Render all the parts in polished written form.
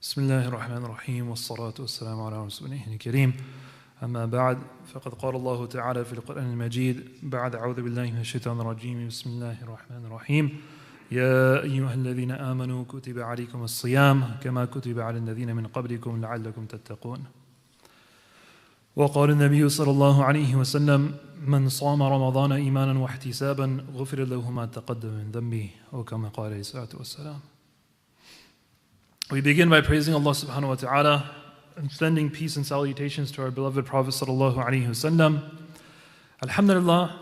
بسم الله الرحمن الرحيم والصلاة والسلام على رسوله الكريم أما بعد فقد قال الله تعالى في القرآن المجيد بعد أعوذ بالله من الشيطان الرجيم بسم الله الرحمن الرحيم يا أيها الذين آمنوا كتب عليكم الصيام كما كتب على الذين من قبلكم لعلكم تتقون وقال النبي صلى الله عليه وسلم من صام رمضان إيمانا واحتسابا غفر له ما تقدم من ذنبه أو كما قال عليه الصلاة والسلام. We begin by praising Allah subhanahu wa ta'ala and sending peace and salutations to our beloved Prophet sallallahu alaihi wasallam. Alhamdulillah,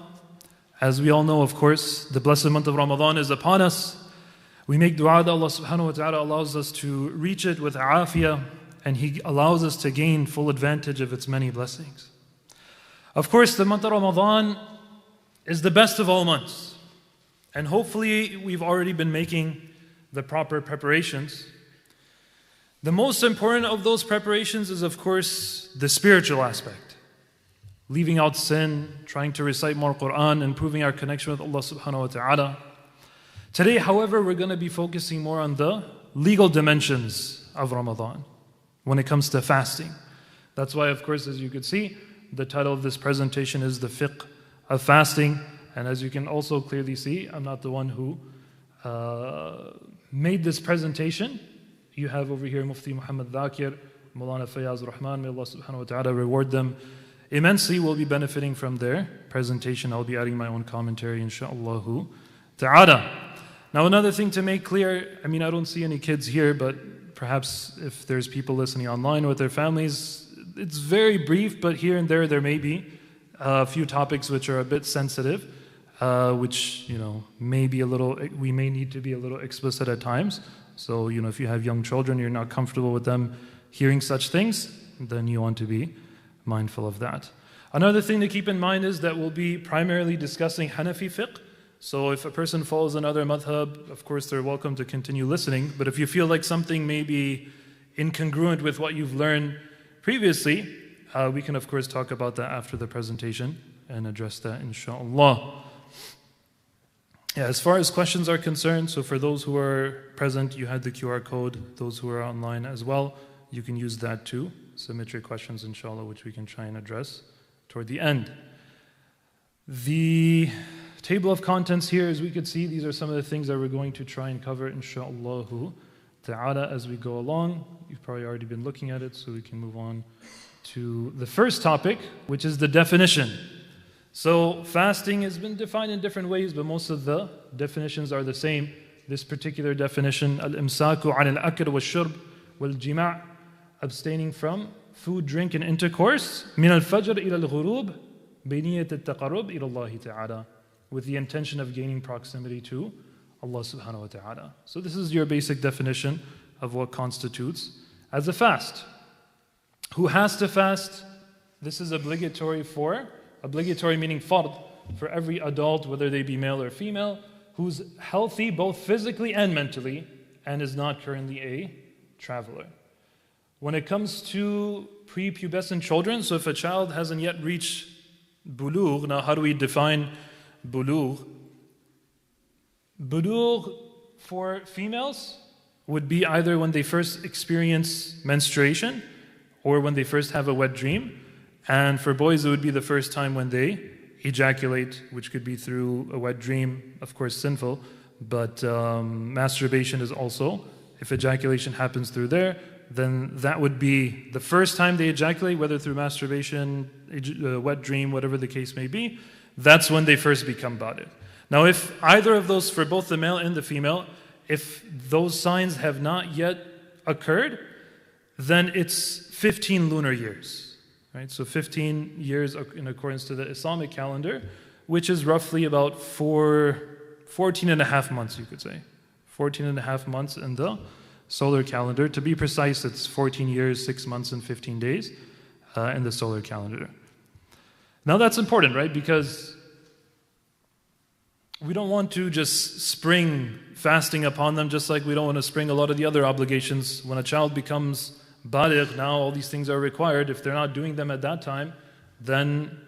as we all know, of course, the blessed month of Ramadan is upon us. We make dua that Allah subhanahu wa ta'ala allows us to reach it with afiyah, and He allows us to gain full advantage of its many blessings. Of course, the month of Ramadan is the best of all months, and hopefully we've already been making the proper preparations. The most important of those preparations is, of course, the spiritual aspect. Leaving out sin, trying to recite more Quran, improving our connection with Allah subhanahu wa ta'ala. Today, however, we're going to be focusing more on the legal dimensions of Ramadan when it comes to fasting. That's why, of course, as you could see, the title of this presentation is The Fiqh of Fasting. And as you can also clearly see, I'm not the one who made this presentation. You have over here Muftī Muhammad Dhakir, Maulana Fayaz Rahman, may Allah subhanahu wa ta'ala reward them immensely. We'll be benefiting from their presentation. I'll be adding my own commentary, insha'Allah ta'ala. Now another thing to make clear, I don't see any kids here, but perhaps if there's people listening online with their families, it's very brief, but here and there may be a few topics which are a bit sensitive, which, may be we may need to be a little explicit at times. So, if you have young children, you're not comfortable with them hearing such things, then you want to be mindful of that. Another thing to keep in mind is that we'll be primarily discussing Hanafi fiqh. So if a person follows another madhab, of course they're welcome to continue listening. But if you feel like something may be incongruent with what you've learned previously, we can of course talk about that after the presentation and address that inshaAllah. Yeah, as far as questions are concerned, so for those who are present, you had the QR code. Those who are online as well, you can use that too. Submit your questions, inshallah, which we can try and address toward the end. The table of contents here, as we could see, these are some of the things that we're going to try and cover, inshallah ta'ala, as we go along. You've probably already been looking at it, so we can move on to the first topic, which is the definition. So fasting has been defined in different ways, but most of the definitions are the same. This particular definition, al-imsaku an al-akl wal-shurb wal-jima', abstaining from food, drink, and intercourse, min al-fajr ila al-ghurub, biniyat al-taqarrub ila Allah ta'ala, with the intention of gaining proximity to Allah subhanahu wa ta'ala. So this is your basic definition of what constitutes as a fast. Who has to fast? This is obligatory meaning fard, for every adult, whether they be male or female, who's healthy both physically and mentally, and is not currently a traveler. When it comes to prepubescent children, so if a child hasn't yet reached bulugh, now how do we define bulugh? Bulugh for females would be either when they first experience menstruation or when they first have a wet dream. And for boys, it would be the first time when they ejaculate, which could be through a wet dream, of course sinful, but masturbation is also, if ejaculation happens through there, then that would be the first time they ejaculate, whether through masturbation, wet dream, whatever the case may be, that's when they first become baligh. Now if either of those, for both the male and the female, if those signs have not yet occurred, then it's 15 lunar years. Right, so 15 years in accordance to the Islamic calendar, which is roughly about 14 and a half months, you could say. 14 and a half months in the solar calendar. To be precise, it's 14 years, 6 months, and 15 days in the solar calendar. Now that's important, right? Because we don't want to just spring fasting upon them, just like we don't want to spring a lot of the other obligations. When a child becomes baligh, now all these things are required. If they're not doing them at that time, then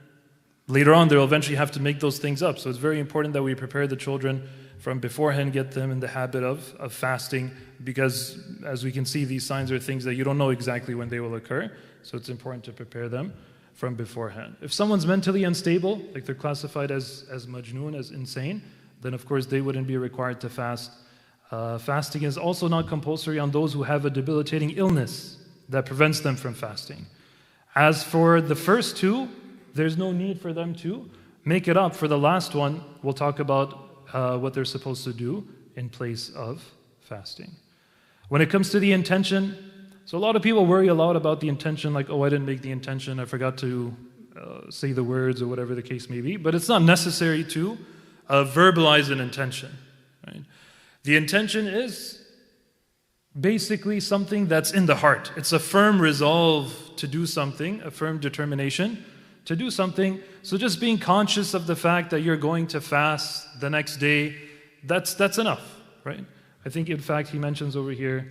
later on they'll eventually have to make those things up. So it's very important that we prepare the children from beforehand, get them in the habit of fasting, because as we can see, these signs are things that you don't know exactly when they will occur, so it's important to prepare them from beforehand. If someone's mentally unstable, like they're classified as majnoon, as insane, then of course they wouldn't be required to fast. Fasting is also not compulsory on those who have a debilitating illness that prevents them from fasting. As for the first two, there's no need for them to make it up. For the last one, we'll talk about what they're supposed to do in place of fasting. When it comes to the intention, so a lot of people worry a lot about the intention, like, oh, I didn't make the intention, I forgot to say the words, or whatever the case may be. But it's not necessary to verbalize an intention, right? The intention is basically something that's in the heart. It's a firm resolve to do something, a firm determination to do something. So just being conscious of the fact that you're going to fast the next day, that's enough, right? I think, in fact, he mentions over here,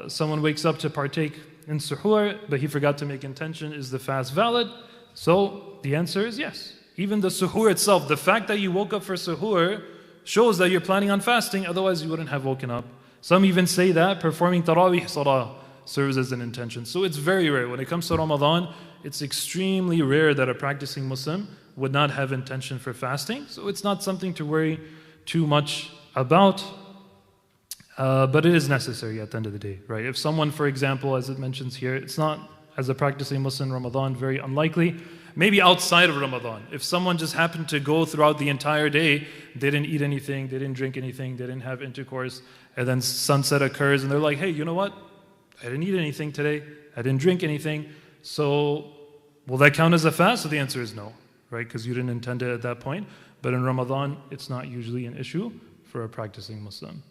someone wakes up to partake in suhoor, but he forgot to make intention. Is the fast valid? So the answer is yes. Even the suhoor itself, the fact that you woke up for suhoor shows that you're planning on fasting, otherwise you wouldn't have woken up. Some even say that performing tarawih salah serves as an intention. So it's very rare. When it comes to Ramadan, it's extremely rare that a practicing Muslim would not have intention for fasting. So it's not something to worry too much about. But it is necessary at the end of the day, right? If someone, for example, as it mentions here, it's not, as a practicing Muslim in Ramadan, very unlikely. Maybe outside of Ramadan, if someone just happened to go throughout the entire day, they didn't eat anything, they didn't drink anything, they didn't have intercourse, and then sunset occurs, and they're like, hey, you know what? I didn't eat anything today, I didn't drink anything, so will that count as a fast? So the answer is no, right? Because you didn't intend it at that point. But in Ramadan, it's not usually an issue for a practicing Muslim.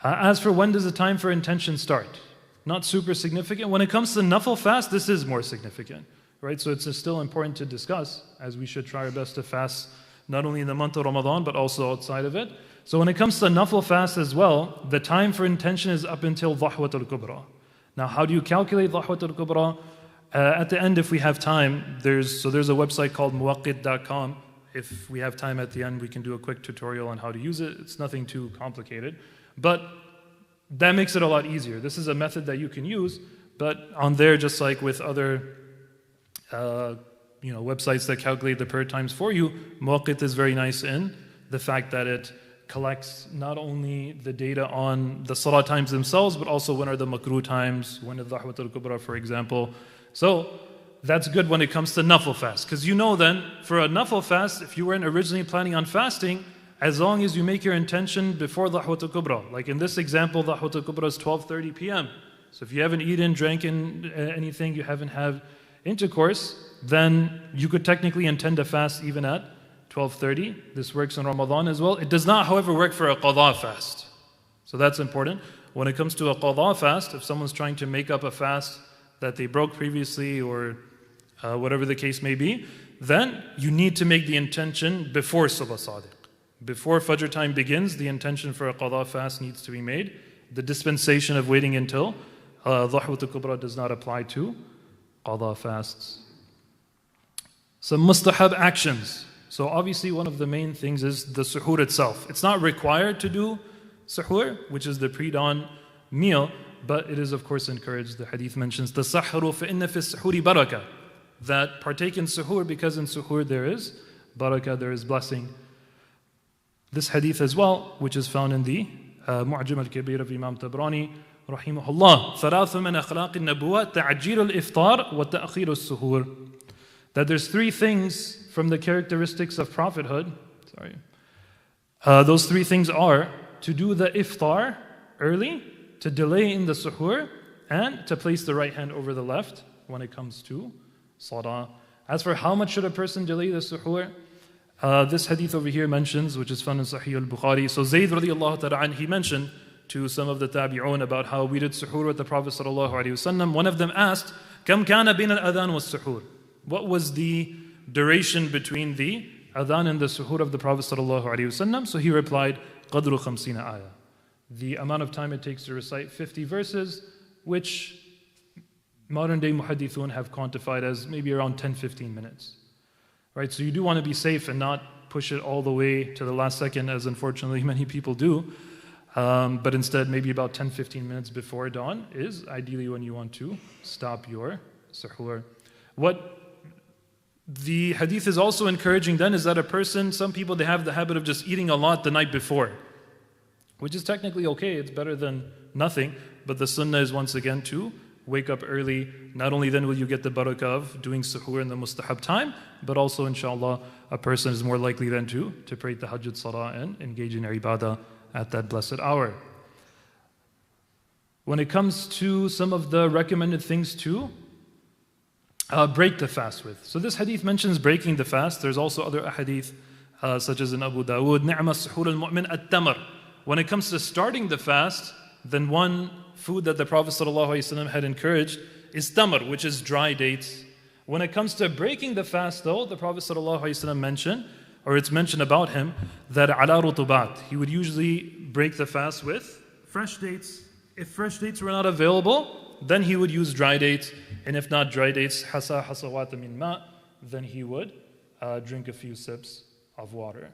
As for when does the time for intention start? Not super significant. When it comes to nafil fast, this is more significant, right? So it's still important to discuss, as we should try our best to fast not only in the month of Ramadan, but also outside of it. So when it comes to nafil fast as well, the time for intention is up until Dhahwat al-Kubra. Now, how do you calculate Dhahwat al-Kubra? At the end, if we have time, there's a website called muwaqqit.com. If we have time at the end, we can do a quick tutorial on how to use it. It's nothing too complicated. But that makes it a lot easier. This is a method that you can use, but on there, just like with other websites that calculate the prayer times for you, Muwaqqit is very nice in the fact that it collects not only the data on the salah times themselves, but also when are the makruh times, when is Dhahwat al-Kubra, for example. So that's good when it comes to nafil fast, because you know then, for a nafil fast, if you weren't originally planning on fasting, as long as you make your intention before Dhahwat al-Kubra. Like in this example, Dhahwat al-Kubra is 12:30 p.m. So if you haven't eaten, drank anything, you haven't had intercourse, then you could technically intend to fast even at 12:30. This works in Ramadan as well. It does not, however, work for a qadha fast. So that's important. When it comes to a qadha fast, if someone's trying to make up a fast that they broke previously, or whatever the case may be, then you need to make the intention before Subh Sadiq. Before Fajr time begins, the intention for a qadha fast needs to be made. The dispensation of waiting until Dhahwat al-Kubra does not apply to qadha fasts. Some mustahab actions. So obviously one of the main things is the suhoor itself. It's not required to do suhoor, which is the pre-dawn meal, but it is of course encouraged. The hadith mentions tasahharu fa inna fi as-suhuri barakah, that partake in suhoor because in suhoor there is barakah, there is blessing. This hadith as well, which is found in the Mu'jam al-Kabir of Imam Tabrani rahimahullah, ثلاث من أخلاق النبوة تعجيل الإفطار وتأخير السحور, that there's three things from the characteristics of prophethood. Those three things are to do the iftar early, to delay in the suhoor, and to place the right hand over the left when it comes to salah. As for how much should a person delay the suhoor, this hadith over here mentions, which is found in Sahih al-Bukhari. So Zayd radiallahu ta'ala anh, he mentioned to some of the tabi'un about how we did suhoor with the Prophet sallallahu alaihi wasallam. One of them asked, "Kam kana bin al-adhan was suhoor?" What was the duration between the adhan and the suhoor of the Prophet sallallahu alaihi wasallam? So he replied, "Qadru 50 ayah." The amount of time it takes to recite 50 verses, which modern day muhaddithun have quantified as maybe around 10-15 minutes. Right, so you do want to be safe and not push it all the way to the last second, as unfortunately many people do. But instead, maybe about 10-15 minutes before dawn is ideally when you want to stop your suhoor. What the hadith is also encouraging then is that a person, some people, they have the habit of just eating a lot the night before, which is technically okay, it's better than nothing, but the sunnah is once again to wake up early. Not only then will you get the barakah of doing suhoor in the mustahab time, but also inshallah a person is more likely then to pray tahajjud salah and engage in ibadah at that blessed hour. When it comes to some of the recommended things to break the fast with. So this hadith mentions breaking the fast. There's also other hadith such as in Abu Dawood, نِعْمَ السُّحُورُ الْمُؤْمِنَ التَّمَرُ. When it comes to starting the fast, then one food that the Prophet ﷺ had encouraged is tamar, which is dry dates. When it comes to breaking the fast though, the Prophet ﷺ mentioned, or it's mentioned about him, that ala rutubat, he would usually break the fast with fresh dates. If fresh dates were not available, then he would use dry dates, and if not dry dates, hasa hasawat min ma, then he would drink a few sips of water.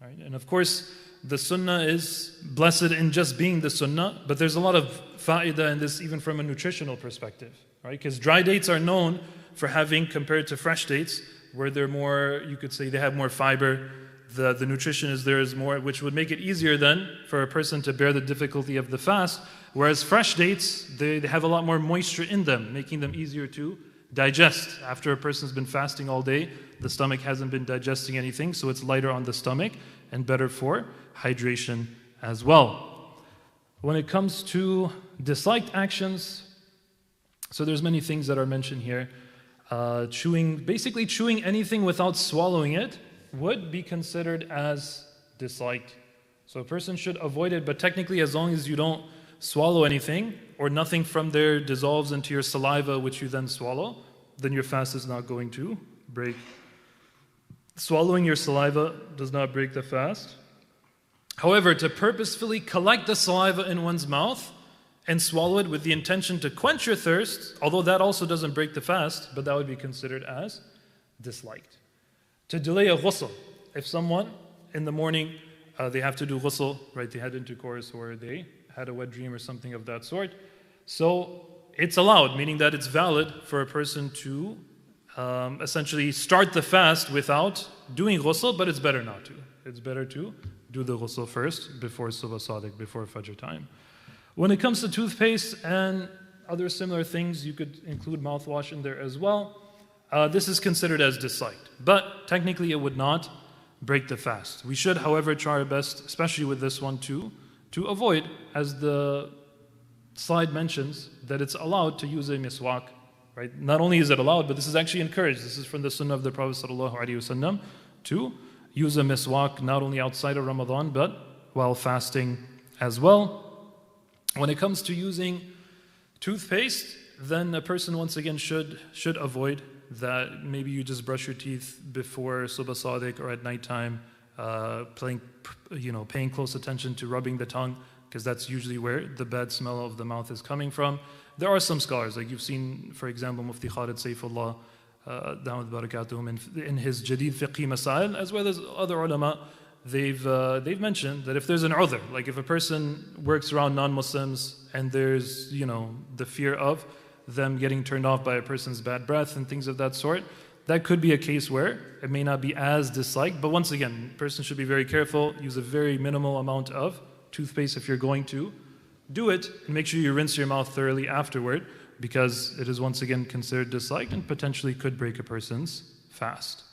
Right? And of course, the sunnah is blessed in just being the sunnah, but there's a lot of fa'idah in this even from a nutritional perspective, right? Because dry dates are known for having, compared to fresh dates, where they're more, you could say they have more fiber, the nutrition is there is more, which would make it easier then for a person to bear the difficulty of the fast, whereas fresh dates, they have a lot more moisture in them, making them easier to digest. After a person's been fasting all day, the stomach hasn't been digesting anything, so it's lighter on the stomach and better for hydration as well. When it comes to disliked actions, so there's many things that are mentioned here. Basically chewing anything without swallowing it would be considered as disliked. So a person should avoid it, but technically as long as you don't swallow anything, or nothing from there dissolves into your saliva which you then swallow, then your fast is not going to break. Swallowing your saliva does not break the fast. However, to purposefully collect the saliva in one's mouth and swallow it with the intention to quench your thirst, although that also doesn't break the fast, but that would be considered as disliked. To delay a ghusl, if someone in the morning they have to do ghusl, right? They had intercourse or they had a wet dream or something of that sort. So it's allowed, meaning that it's valid for a person to essentially start the fast without doing ghusl, but it's better not to. It's better to do the ghusl first before subh sadiq, before fajr time. When it comes to toothpaste and other similar things, you could include mouthwash in there as well. This is considered as disliked, but technically it would not break the fast. We should, however, try our best, especially with this one to avoid, as the slide mentions, that it's allowed to use a miswak. Right? Not only is it allowed, but this is actually encouraged. This is from the sunnah of the Prophet ﷺ to use a miswak not only outside of Ramadan, but while fasting as well. When it comes to using toothpaste, then a person once again should avoid that. Maybe you just brush your teeth before subh sadiq or at nighttime, paying close attention to rubbing the tongue, because that's usually where the bad smell of the mouth is coming from. There are some scholars, like you've seen, for example, Muftī Khalid Saifullah, Dawud Barakatuhum, in his Jadid Fiqh Masail, as well as other ulama, they've mentioned that if there's an udhr, like if a person works around non-Muslims and there's, the fear of them getting turned off by a person's bad breath and things of that sort, that could be a case where it may not be as disliked. But once again, a person should be very careful, use a very minimal amount of toothpaste if you're going to do it, and make sure you rinse your mouth thoroughly afterward, because it is once again considered disliked and potentially could break a person's fast.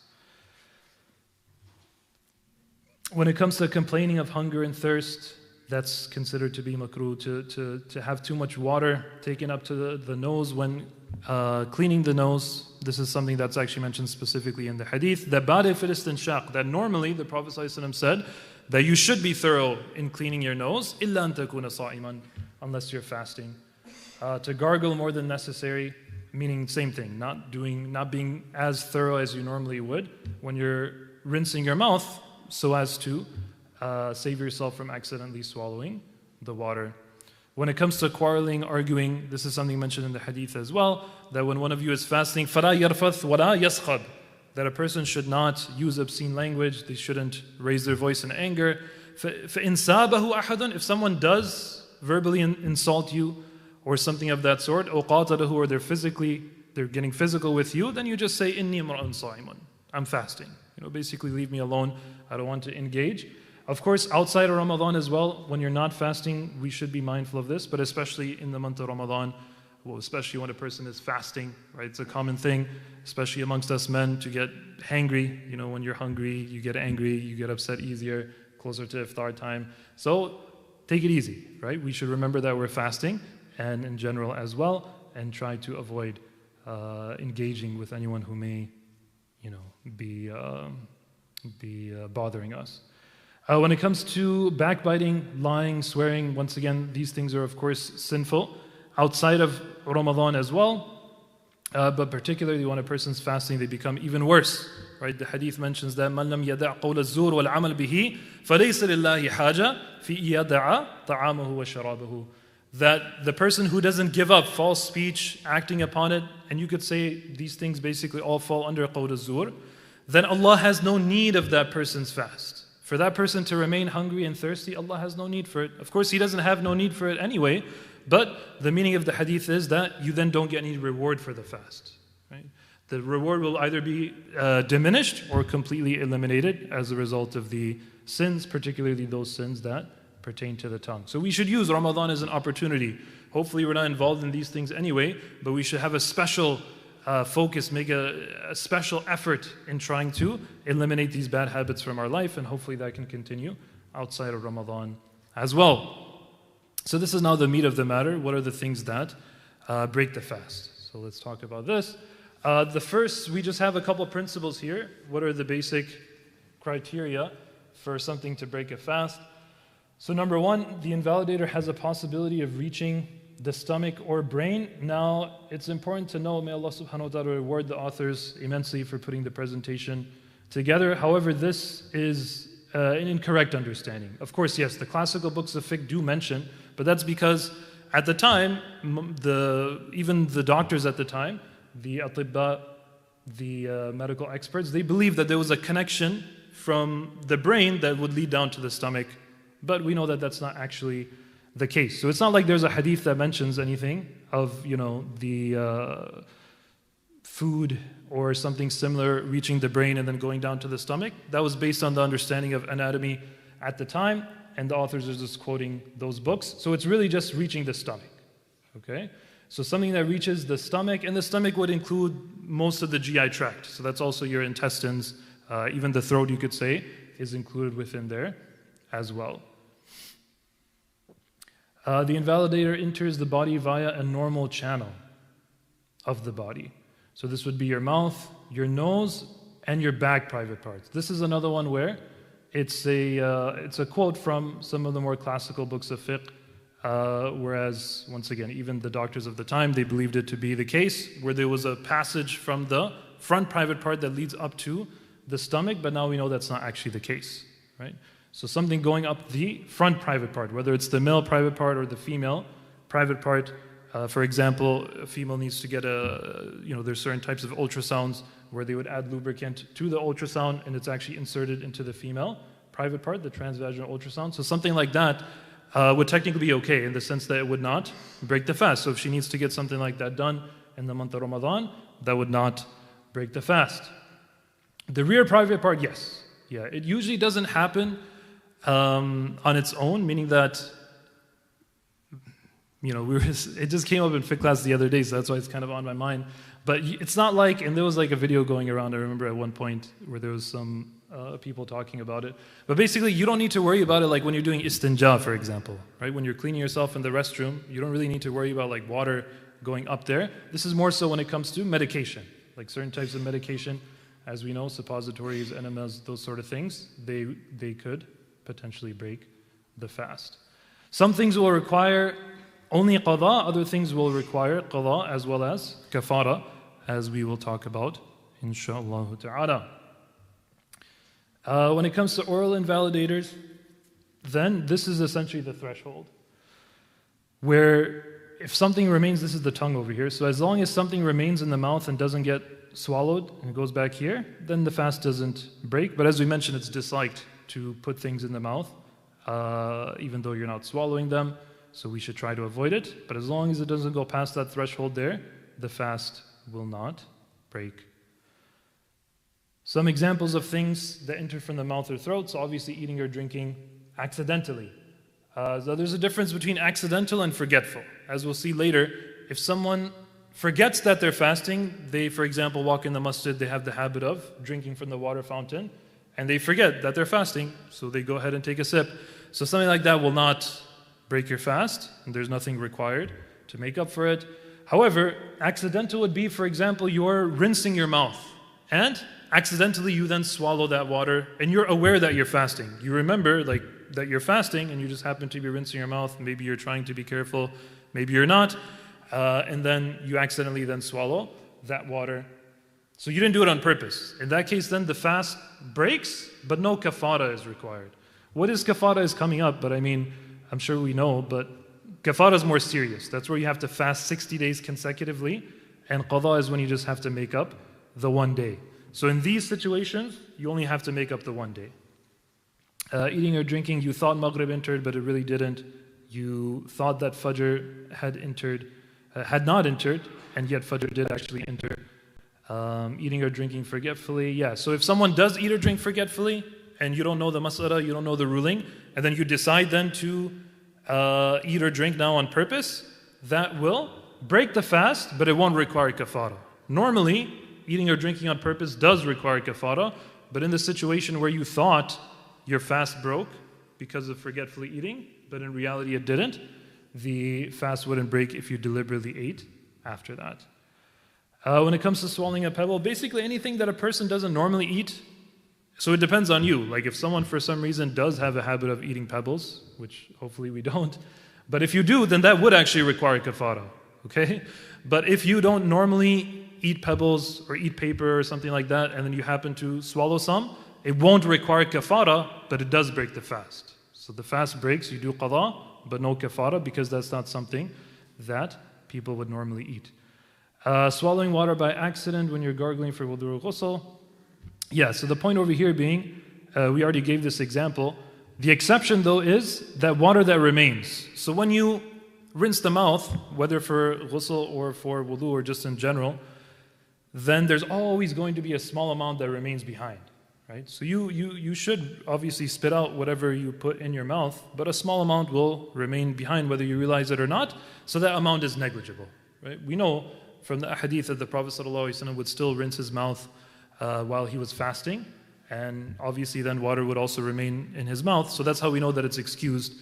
When it comes to complaining of hunger and thirst, that's considered to be makruh, to have too much water taken up to the nose when cleaning the nose. This is something that's actually mentioned specifically in the hadith. That normally the Prophet ﷺ said that you should be thorough in cleaning your nose, إِلَّا أَن تَكُونَ صَائِمًا, unless you're fasting. To gargle more than necessary, meaning same thing, not being as thorough as you normally would when you're rinsing your mouth, so as to save yourself from accidentally swallowing the water. When it comes to quarreling, arguing, this is something mentioned in the hadith as well, that when one of you is fasting, فَلَا يَرْفَثْ وَلَا يَسْخَبْ, that a person should not use obscene language, they shouldn't raise their voice in anger. فَإِنْ سَابَهُ أَحَدٌ, if someone does verbally insult you or something of that sort, أو قَاتَلَهُ, or they're getting physical with you, then you just say, إِنِّي امْرَأٌ صَائِمٌ, I'm fasting. Basically leave me alone, I don't want to engage. Of course, outside of Ramadan as well, when you're not fasting, we should be mindful of this, but especially in the month of Ramadan, well, especially when a person is fasting, right? It's a common thing, especially amongst us men, to get hangry. When you're hungry, you get angry, you get upset easier, closer to iftar time. So take it easy, right? We should remember that we're fasting, and in general as well, and try to avoid engaging with anyone who may, be bothering us. When it comes to backbiting, lying, swearing, once again, these things are of course sinful outside of Ramadan as well, but particularly when a person's fasting, they become even worse, right? The hadith mentions that مَنْ لَمْ يَدَعْ قَوْلَ الزُّورِ وَالْعَمَلْ بِهِ فَلَيْسَ لِلَّهِ حَاجَةٌ فِي يَدَعَ طَعَامَهُ وَشَرَابَهُ, that the person who doesn't give up false speech, acting upon it, and you could say these things basically all fall under qawl az-zur, then Allah has no need of that person's fast. For that person to remain hungry and thirsty, Allah has no need for it. Of course, He doesn't have no need for it anyway, but the meaning of the hadith is that you then don't get any reward for the fast. Right? The reward will either be diminished or completely eliminated as a result of the sins, particularly those sins that pertain to the tongue. So we should use Ramadan as an opportunity. Hopefully we're not involved in these things anyway, but we should have a special focus, make a special effort in trying to eliminate these bad habits from our life, and hopefully that can continue outside of Ramadan as well. So this is now the meat of the matter. What are the things that break the fast? So let's talk about this. The first, we just have a couple principles here. What are the basic criteria for something to break a fast? So number one, the invalidator has a possibility of reaching the stomach or brain. Now, it's important to know, may Allah subhanahu wa ta'ala reward the authors immensely for putting the presentation together. However, this is an incorrect understanding. Of course, yes, the classical books of fiqh do mention, but that's because at the time, even the doctors at the time, the atibba, the medical experts, they believed that there was a connection from the brain that would lead down to the stomach, but we know that that's not actually the case. So it's not like there's a hadith that mentions anything of, the food or something similar reaching the brain and then going down to the stomach. That was based on the understanding of anatomy at the time, and the authors are just quoting those books. So it's really just reaching the stomach, okay? So something that reaches the stomach, and the stomach would include most of the GI tract. So that's also your intestines, even the throat, you could say, is included within there as well. The invalidator enters the body via a normal channel of the body. So this would be your mouth, your nose, and your back private parts. This is another one where it's a quote from some of the more classical books of fiqh, whereas, once again, even the doctors of the time, they believed it to be the case, where there was a passage from the front private part that leads up to the stomach, but now we know that's not actually the case, right? So something going up the front private part, whether it's the male private part or the female private part. For example, a female needs to get there's certain types of ultrasounds where they would add lubricant to the ultrasound and it's actually inserted into the female private part, the transvaginal ultrasound. So something like that would technically be okay in the sense that it would not break the fast. So if she needs to get something like that done in the month of Ramadan, that would not break the fast. The rear private part, yes. Yeah, it usually doesn't happen on its own, meaning that, it just came up in fiqh class the other day, so that's why it's kind of on my mind. But it's not like, and there was like a video going around, I remember at one point, where there was some people talking about it. But basically, you don't need to worry about it like when you're doing istinja, for example, right? When you're cleaning yourself in the restroom, you don't really need to worry about like water going up there. This is more so when it comes to medication, like certain types of medication, as we know, suppositories, enemas, those sort of things, they could potentially break the fast. Some things will require only qadha, other things will require qadha as well as kaffarah, as we will talk about, inshaAllah ta'ala. When it comes to oral invalidators, then this is essentially the threshold, where if something remains, this is the tongue over here, so as long as something remains in the mouth and doesn't get swallowed and goes back here, then the fast doesn't break. But as we mentioned, it's disliked to put things in the mouth, even though you're not swallowing them, so we should try to avoid it. But as long as it doesn't go past that threshold there, the fast will not break. Some examples of things that enter from the mouth or throat, so obviously eating or drinking accidentally. So there's a difference between accidental and forgetful. As we'll see later, if someone forgets that they're fasting, they, for example, walk in the masjid, they have the habit of drinking from the water fountain, and they forget that they're fasting, so they go ahead and take a sip. So something like that will not break your fast, and there's nothing required to make up for it. However, accidental would be, for example, you're rinsing your mouth, and accidentally you then swallow that water, and you're aware that you're fasting. You remember that you're fasting, and you just happen to be rinsing your mouth. Maybe you're trying to be careful, maybe you're not, and then you accidentally then swallow that water. So you didn't do it on purpose. In that case, then the fast breaks, but no kaffarah is required. What is kaffarah is coming up, but I mean, I'm sure we know, but kaffarah is more serious. That's where you have to fast 60 days consecutively, and qadha is when you just have to make up the one day. So in these situations, you only have to make up the one day. Eating or drinking, you thought Maghrib entered, but it really didn't. You thought that Fajr had not entered, and yet Fajr did actually enter. Eating or drinking forgetfully, yeah. So if someone does eat or drink forgetfully, and you don't know the mas'ala, you don't know the ruling, and then you decide then to eat or drink now on purpose, that will break the fast, but it won't require kaffarah. Normally, eating or drinking on purpose does require kaffarah, but in the situation where you thought your fast broke because of forgetfully eating, but in reality it didn't, the fast wouldn't break if you deliberately ate after that. When it comes to swallowing a pebble, basically anything that a person doesn't normally eat, so it depends on you. Like if someone for some reason does have a habit of eating pebbles, which hopefully we don't, but if you do, then that would actually require kaffarah, okay? But if you don't normally eat pebbles or eat paper or something like that, and then you happen to swallow some, it won't require kaffarah, but it does break the fast. So the fast breaks, you do qadha, but no kaffarah, because that's not something that people would normally eat. Swallowing water by accident when you're gargling for wudu or ghusl. Yeah, so the point over here being, we already gave this example. The exception though is that water that remains. So when you rinse the mouth, whether for ghusl or for wudu or just in general, then there's always going to be a small amount that remains behind. Right? So you should obviously spit out whatever you put in your mouth, but a small amount will remain behind whether you realize it or not, so that amount is negligible. Right? We know from the hadith that the Prophet ﷺ would still rinse his mouth while he was fasting, and obviously then water would also remain in his mouth, so that's how we know that it's excused,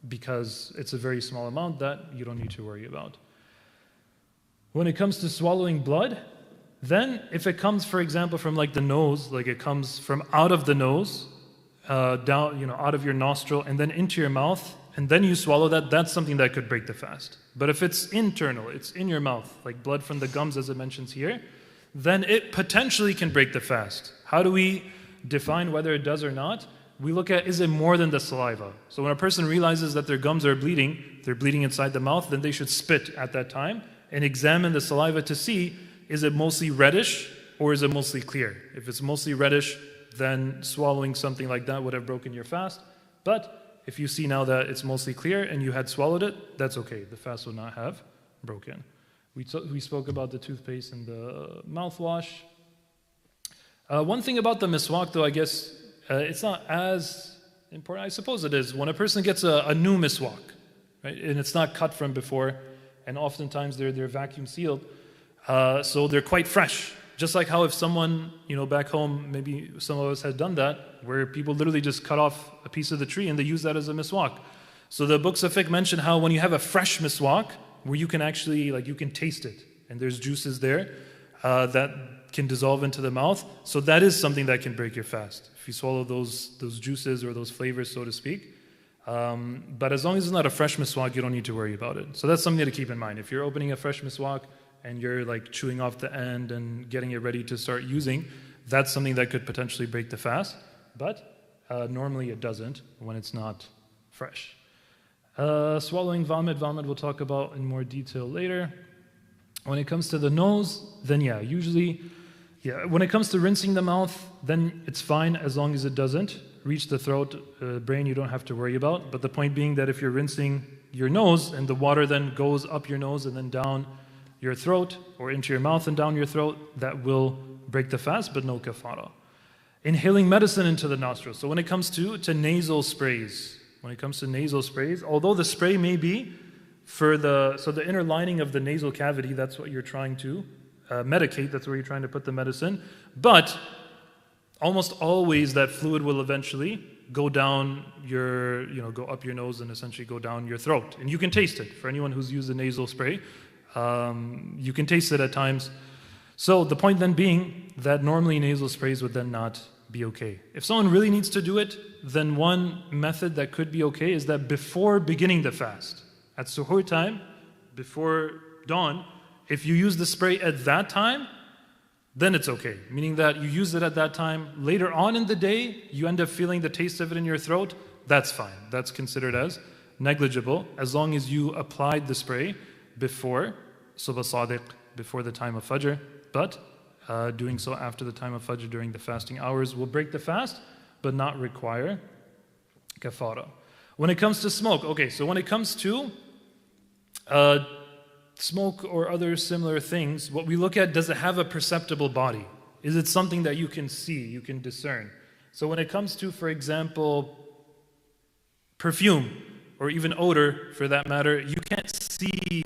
because it's a very small amount that you don't need to worry about. When it comes to swallowing blood, then if it comes, for example, from like the nose, like it comes from out of the nose, down, out of your nostril and then into your mouth, and then you swallow that, that's something that could break the fast. But if it's internal, it's in your mouth, like blood from the gums as it mentions here, then it potentially can break the fast. How do we define whether it does or not? We look at, is it more than the saliva? So when a person realizes that their gums are bleeding, they're bleeding inside the mouth, then they should spit at that time and examine the saliva to see, is it mostly reddish or is it mostly clear? If it's mostly reddish, then swallowing something like that would have broken your fast. But if you see now that it's mostly clear and you had swallowed it, that's okay. The fast will not have broken. We spoke about the toothpaste and the mouthwash. One thing about the miswak, though, I guess it's not as important. I suppose it is. When a person gets a new miswak, right, and it's not cut from before, and oftentimes they're vacuum sealed, so they're quite fresh. Just like how if someone, back home, maybe some of us had done that, where people literally just cut off a piece of the tree and they use that as a miswak. So the books of fiqh mention how when you have a fresh miswak, where you can actually, you can taste it, and there's juices there that can dissolve into the mouth. So that is something that can break your fast, if you swallow those juices or those flavors, so to speak. But as long as it's not a fresh miswak, you don't need to worry about it. So that's something to keep in mind. If you're opening a fresh miswak and you're chewing off the end and getting it ready to start using, that's something that could potentially break the fast. But normally it doesn't when it's not fresh. Swallowing vomit we'll talk about in more detail later. When it comes to the nose, then usually, when it comes to rinsing the mouth, then it's fine as long as it doesn't reach the throat. Brain you don't have to worry about. But the point being that if you're rinsing your nose and the water then goes up your nose and then down your throat or into your mouth and down your throat, that will break the fast, but no kafara. Inhaling medicine into the nostrils. So when it comes to nasal sprays, although the spray may be for the inner lining of the nasal cavity, that's what you're trying to medicate, that's where you're trying to put the medicine, but almost always that fluid will eventually go down go up your nose and essentially go down your throat. And you can taste it. For anyone who's used a nasal spray, you can taste it at times. So the point then being that normally nasal sprays would then not be okay. If someone really needs to do it, then one method that could be okay is that before beginning the fast, at suhoor time, before dawn, if you use the spray at that time, then it's okay. Meaning that you use it at that time. Later on in the day, you end up feeling the taste of it in your throat, that's fine. That's considered as negligible, as long as you applied the spray before Subh Sadiq, before the time of Fajr. But doing so after the time of Fajr during the fasting hours will break the fast, but not require kafara. When it comes to smoke, so when it comes to smoke or other similar things, what we look at, does it have a perceptible body? Is it something that you can see, you can discern? So when it comes to, for example, perfume or even odor for that matter, you can't see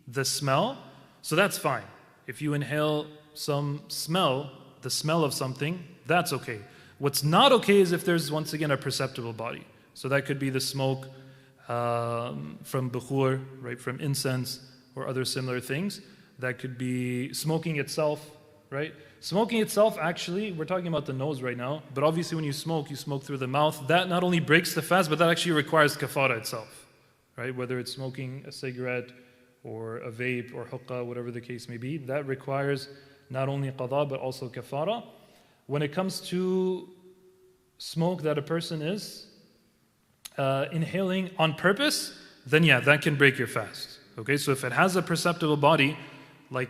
the smell, so that's fine. If you inhale some smell, the smell of something, that's okay. What's not okay is if there's, once again, a perceptible body. So that could be the smoke from bukhur, right, from incense or other similar things. That could be smoking itself, right? Smoking itself, actually, we're talking about the nose right now, but obviously when you smoke through the mouth. That not only breaks the fast, but that actually requires kafara itself, right? Whether it's smoking a cigarette or a vape or huqqah, whatever the case may be, that requires not only qadha but also kafara. When it comes to smoke that a person is inhaling on purpose, then that can break your fast. Okay, so if it has a perceptible body, like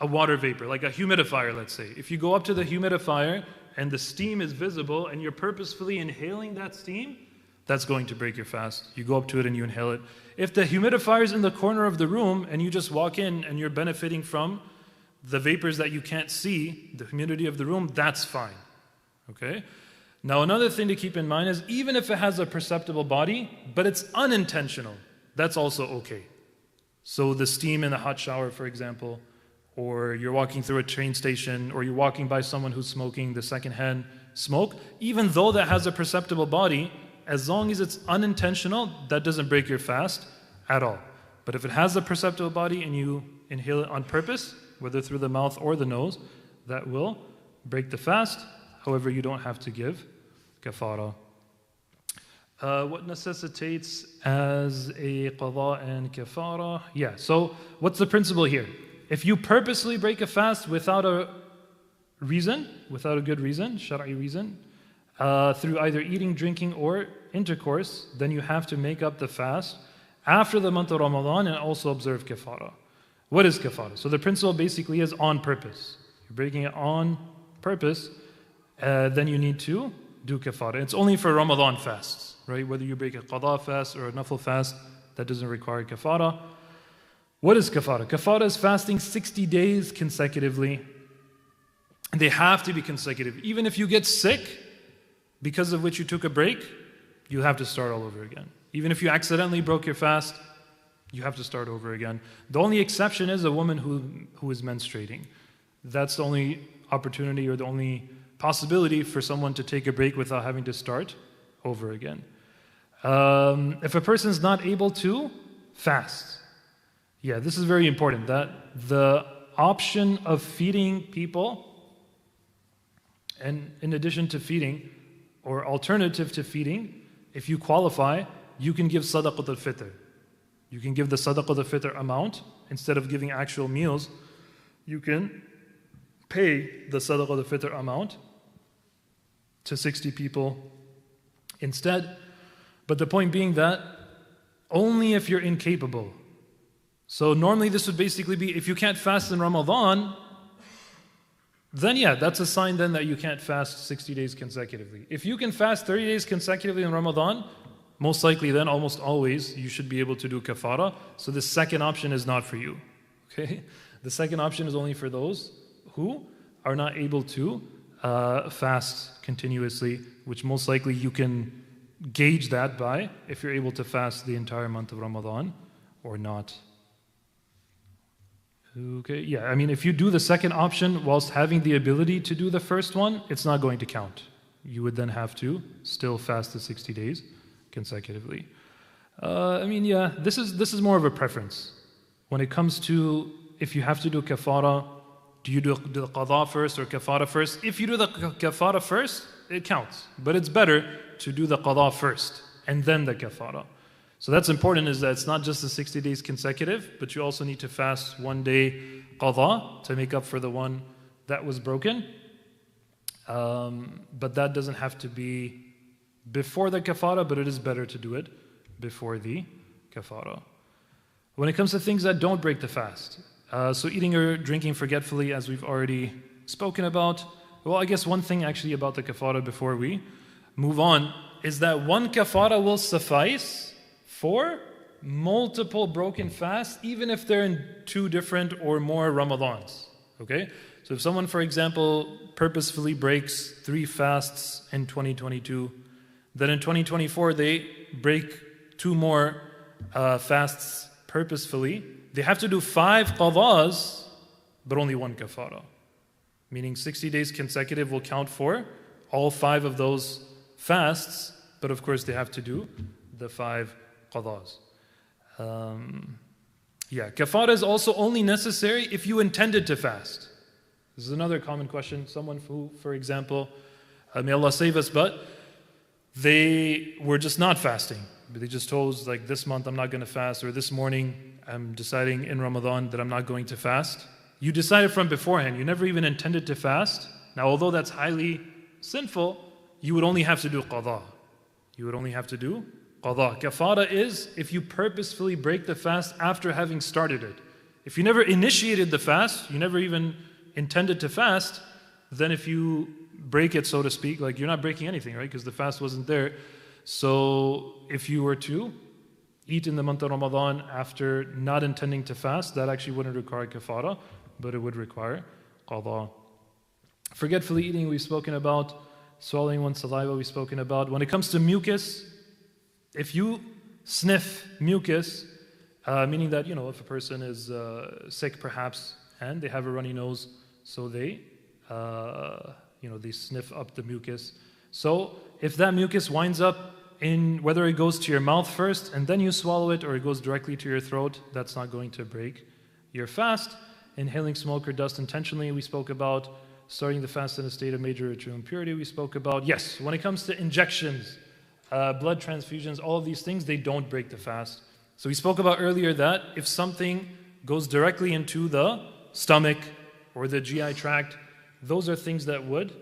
a water vapor, like a humidifier, let's say. If you go up to the humidifier and the steam is visible and you're purposefully inhaling that steam, that's going to break your fast. You go up to it and you inhale it. If the humidifier is in the corner of the room and you just walk in and you're benefiting from the vapors that you can't see, the humidity of the room, that's fine. Okay? Now another thing to keep in mind is even if it has a perceptible body, but it's unintentional, that's also okay. So the steam in a hot shower, for example, or you're walking through a train station, or you're walking by someone who's smoking the secondhand smoke, even though that has a perceptible body, as long as it's unintentional, that doesn't break your fast at all. But if it has a perceptible body and you inhale it on purpose, whether through the mouth or the nose, that will break the fast. However, you don't have to give kafara. What necessitates as a qadha and kafara? So what's the principle here? If you purposely break a fast without a reason, without a good reason, shar'i reason, through either eating, drinking, or intercourse, then you have to make up the fast after the month of Ramadan and also observe kafara. What is kafara? So the principle basically is on purpose. You're breaking it on purpose, then you need to do kafara. It's only for Ramadan fasts, right? Whether you break a qadha fast or a nafil fast, that doesn't require kafara. What is kafara? Kafara is fasting 60 days consecutively. And they have to be consecutive. Even if you get sick, because of which you took a break, you have to start all over again. Even if you accidentally broke your fast, you have to start over again. The only exception is a woman who is menstruating. That's the only opportunity or the only possibility for someone to take a break without having to start over again. If a person is not able to fast, this is very important, that the option of feeding people, and in addition to feeding, or alternative to feeding, if you qualify, you can give sadaqat al-fitr. You can give the sadaqat al-fitr amount. Instead of giving actual meals, you can pay the sadaqat al-fitr amount to 60 people instead. But the point being that only if you're incapable. So normally this would basically be, if you can't fast in Ramadan, then yeah, that's a sign then that you can't fast 60 days consecutively. If you can fast 30 days consecutively in Ramadan, most likely then, almost always, you should be able to do kafara. So the second option is not for you. Okay? The second option is only for those who are not able to fast continuously, which most likely you can gauge that by if you're able to fast the entire month of Ramadan or not. Okay, yeah, I mean, if you do the second option whilst having the ability to do the first one, it's not going to count. You would then have to still fast the 60 days consecutively. I mean, yeah, this is more of a preference. When it comes to if you have to do kafara, do you do the qadha first or kafara first? If you do the kafara first, it counts. But it's better to do the qadha first and then the kafara. So that's important, is that it's not just the 60 days consecutive, but you also need to fast one day qadha to make up for the one that was broken. But that doesn't have to be before the kafara, but it is better to do it before the kafara. When it comes to things that don't break the fast, so eating or drinking forgetfully, as we've already spoken about. Well, I guess one thing actually about the kafara before we move on is that one kafara will suffice for multiple broken fasts, even if they're in 2 different or more Ramadans. Okay? So if someone, for example, purposefully breaks 3 fasts in 2022, then in 2024 they break 2 more fasts purposefully, they have to do 5 qadhas, but only 1 kafara. Meaning 60 days consecutive will count for all 5 of those fasts, but of course they have to do the 5 qadhas. Kafara is also only necessary if you intended to fast. This is another common question. Someone who, for example, may Allah save us, but they were just not fasting. They just told us, like, this month I'm not going to fast, or this morning I'm deciding in Ramadan that I'm not going to fast. You decided from beforehand. You never even intended to fast. Now, although that's highly sinful, you would only have to do qadha. You would only have to do qadha. Kafara is if you purposefully break the fast after having started it. If you never initiated the fast, you never even intended to fast, then if you break it, so to speak, like, you're not breaking anything, right? Because the fast wasn't there. So if you were to eat in the month of Ramadan after not intending to fast, that actually wouldn't require kafara, but it would require qadha. Forgetfully eating, we've spoken about. Swallowing one's saliva, we've spoken about. When it comes to mucus, if you sniff mucus, meaning that, if a person is sick perhaps, and they have a runny nose, so they sniff up the mucus. So if that mucus winds up in, whether it goes to your mouth first and then you swallow it, or it goes directly to your throat, that's not going to break your fast. Inhaling smoke or dust intentionally, we spoke about. Starting the fast in a state of major ritual impurity, we spoke about. Yes, when it comes to injections, blood transfusions, all of these things, they don't break the fast. So we spoke about earlier that if something goes directly into the stomach or the GI tract, those are things that would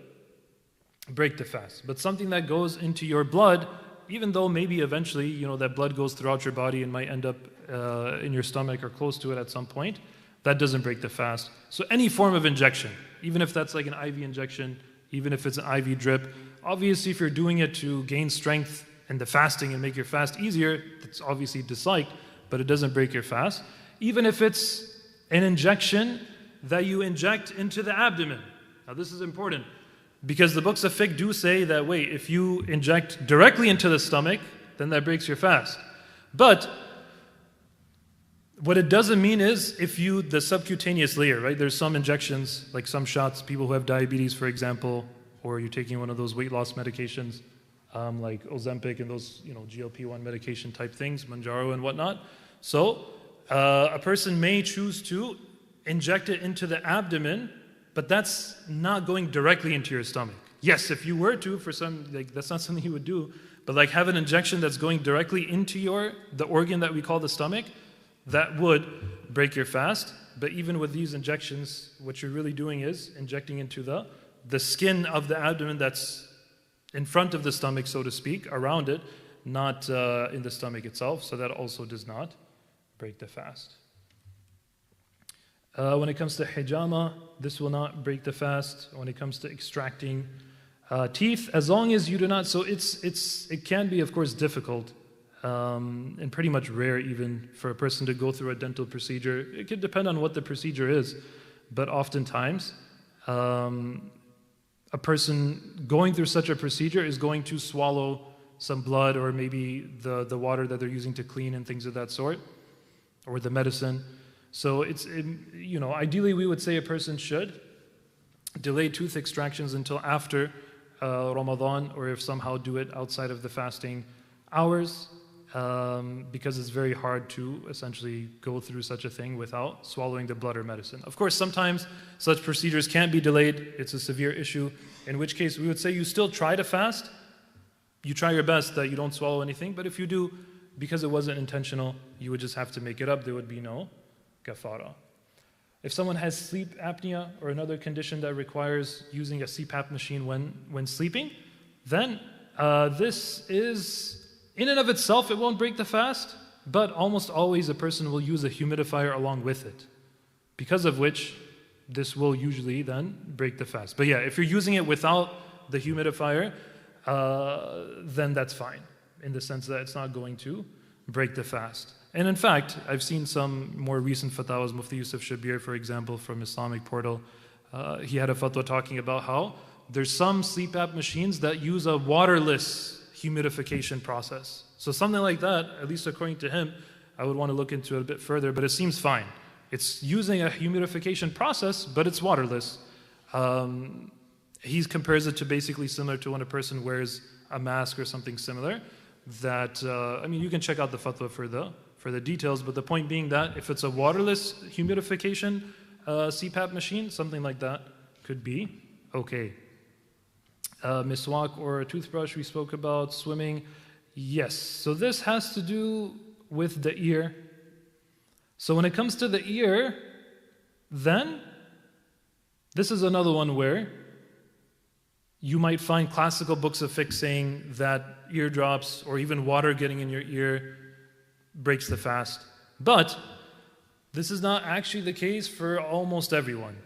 break the fast. But something that goes into your blood, even though maybe eventually, that blood goes throughout your body and might end up in your stomach or close to it at some point, that doesn't break the fast. So any form of injection, even if that's like an IV injection, even if it's an IV drip, obviously if you're doing it to gain strength in the fasting and make your fast easier, it's obviously disliked, but it doesn't break your fast. Even if it's an injection that you inject into the abdomen. Now this is important, because the books of fiqh do say that, wait, if you inject directly into the stomach, then that breaks your fast. But what it doesn't mean is the subcutaneous layer, right? There's some injections, like some shots, people who have diabetes, for example, or you're taking one of those weight loss medications, like Ozempic and those, GLP-1 medication type things, Manjaro and whatnot. So a person may choose to inject it into the abdomen, but that's not going directly into your stomach. Yes, if you were to, that's not something you would do, but have an injection that's going directly into the organ that we call the stomach, that would break your fast. But even with these injections, what you're really doing is injecting into the skin of the abdomen that's in front of the stomach, so to speak, around it. not in the stomach itself, so that also does not break the fast. When it comes to hijama, this will not break the fast. When it comes to extracting teeth, as long as you do not, so it can be, of course, difficult and pretty much rare even for a person to go through a dental procedure. It could depend on what the procedure is, but oftentimes a person going through such a procedure is going to swallow some blood, or maybe the water that they're using to clean and things of that sort, or the medicine. So ideally we would say a person should delay tooth extractions until after Ramadan, or if somehow do it outside of the fasting hours, because it's very hard to essentially go through such a thing without swallowing the blood or medicine. Of course, sometimes such procedures can't be delayed. It's a severe issue, in which case we would say you still try to fast. You try your best that you don't swallow anything, but if you do, because it wasn't intentional, you would just have to make it up. There would be no kaffarah. If someone has sleep apnea or another condition that requires using a CPAP machine when sleeping, then this is, in and of itself, it won't break the fast, but almost always a person will use a humidifier along with it, because of which this will usually then break the fast. But yeah, if you're using it without the humidifier, then that's fine, in the sense that it's not going to break the fast. And in fact, I've seen some more recent fatwas, Muftī Yusuf Shabir, for example, from Islamic Portal. He had a fatwa talking about how there's some CPAP machines that use a waterless humidification process. So something like that, at least according to him, I would want to look into it a bit further, but it seems fine. It's using a humidification process, but it's waterless. He compares it to basically similar to when a person wears a mask or something similar. That, you can check out the fatwa for the details, but the point being that if it's a waterless humidification CPAP machine, something like that could be okay. Miswak or a toothbrush we spoke about, swimming, yes. So this has to do with the ear. So when it comes to the ear, then this is another one where you might find classical books of fiqh saying that eardrops or even water getting in your ear breaks the fast. But this is not actually the case for almost everyone.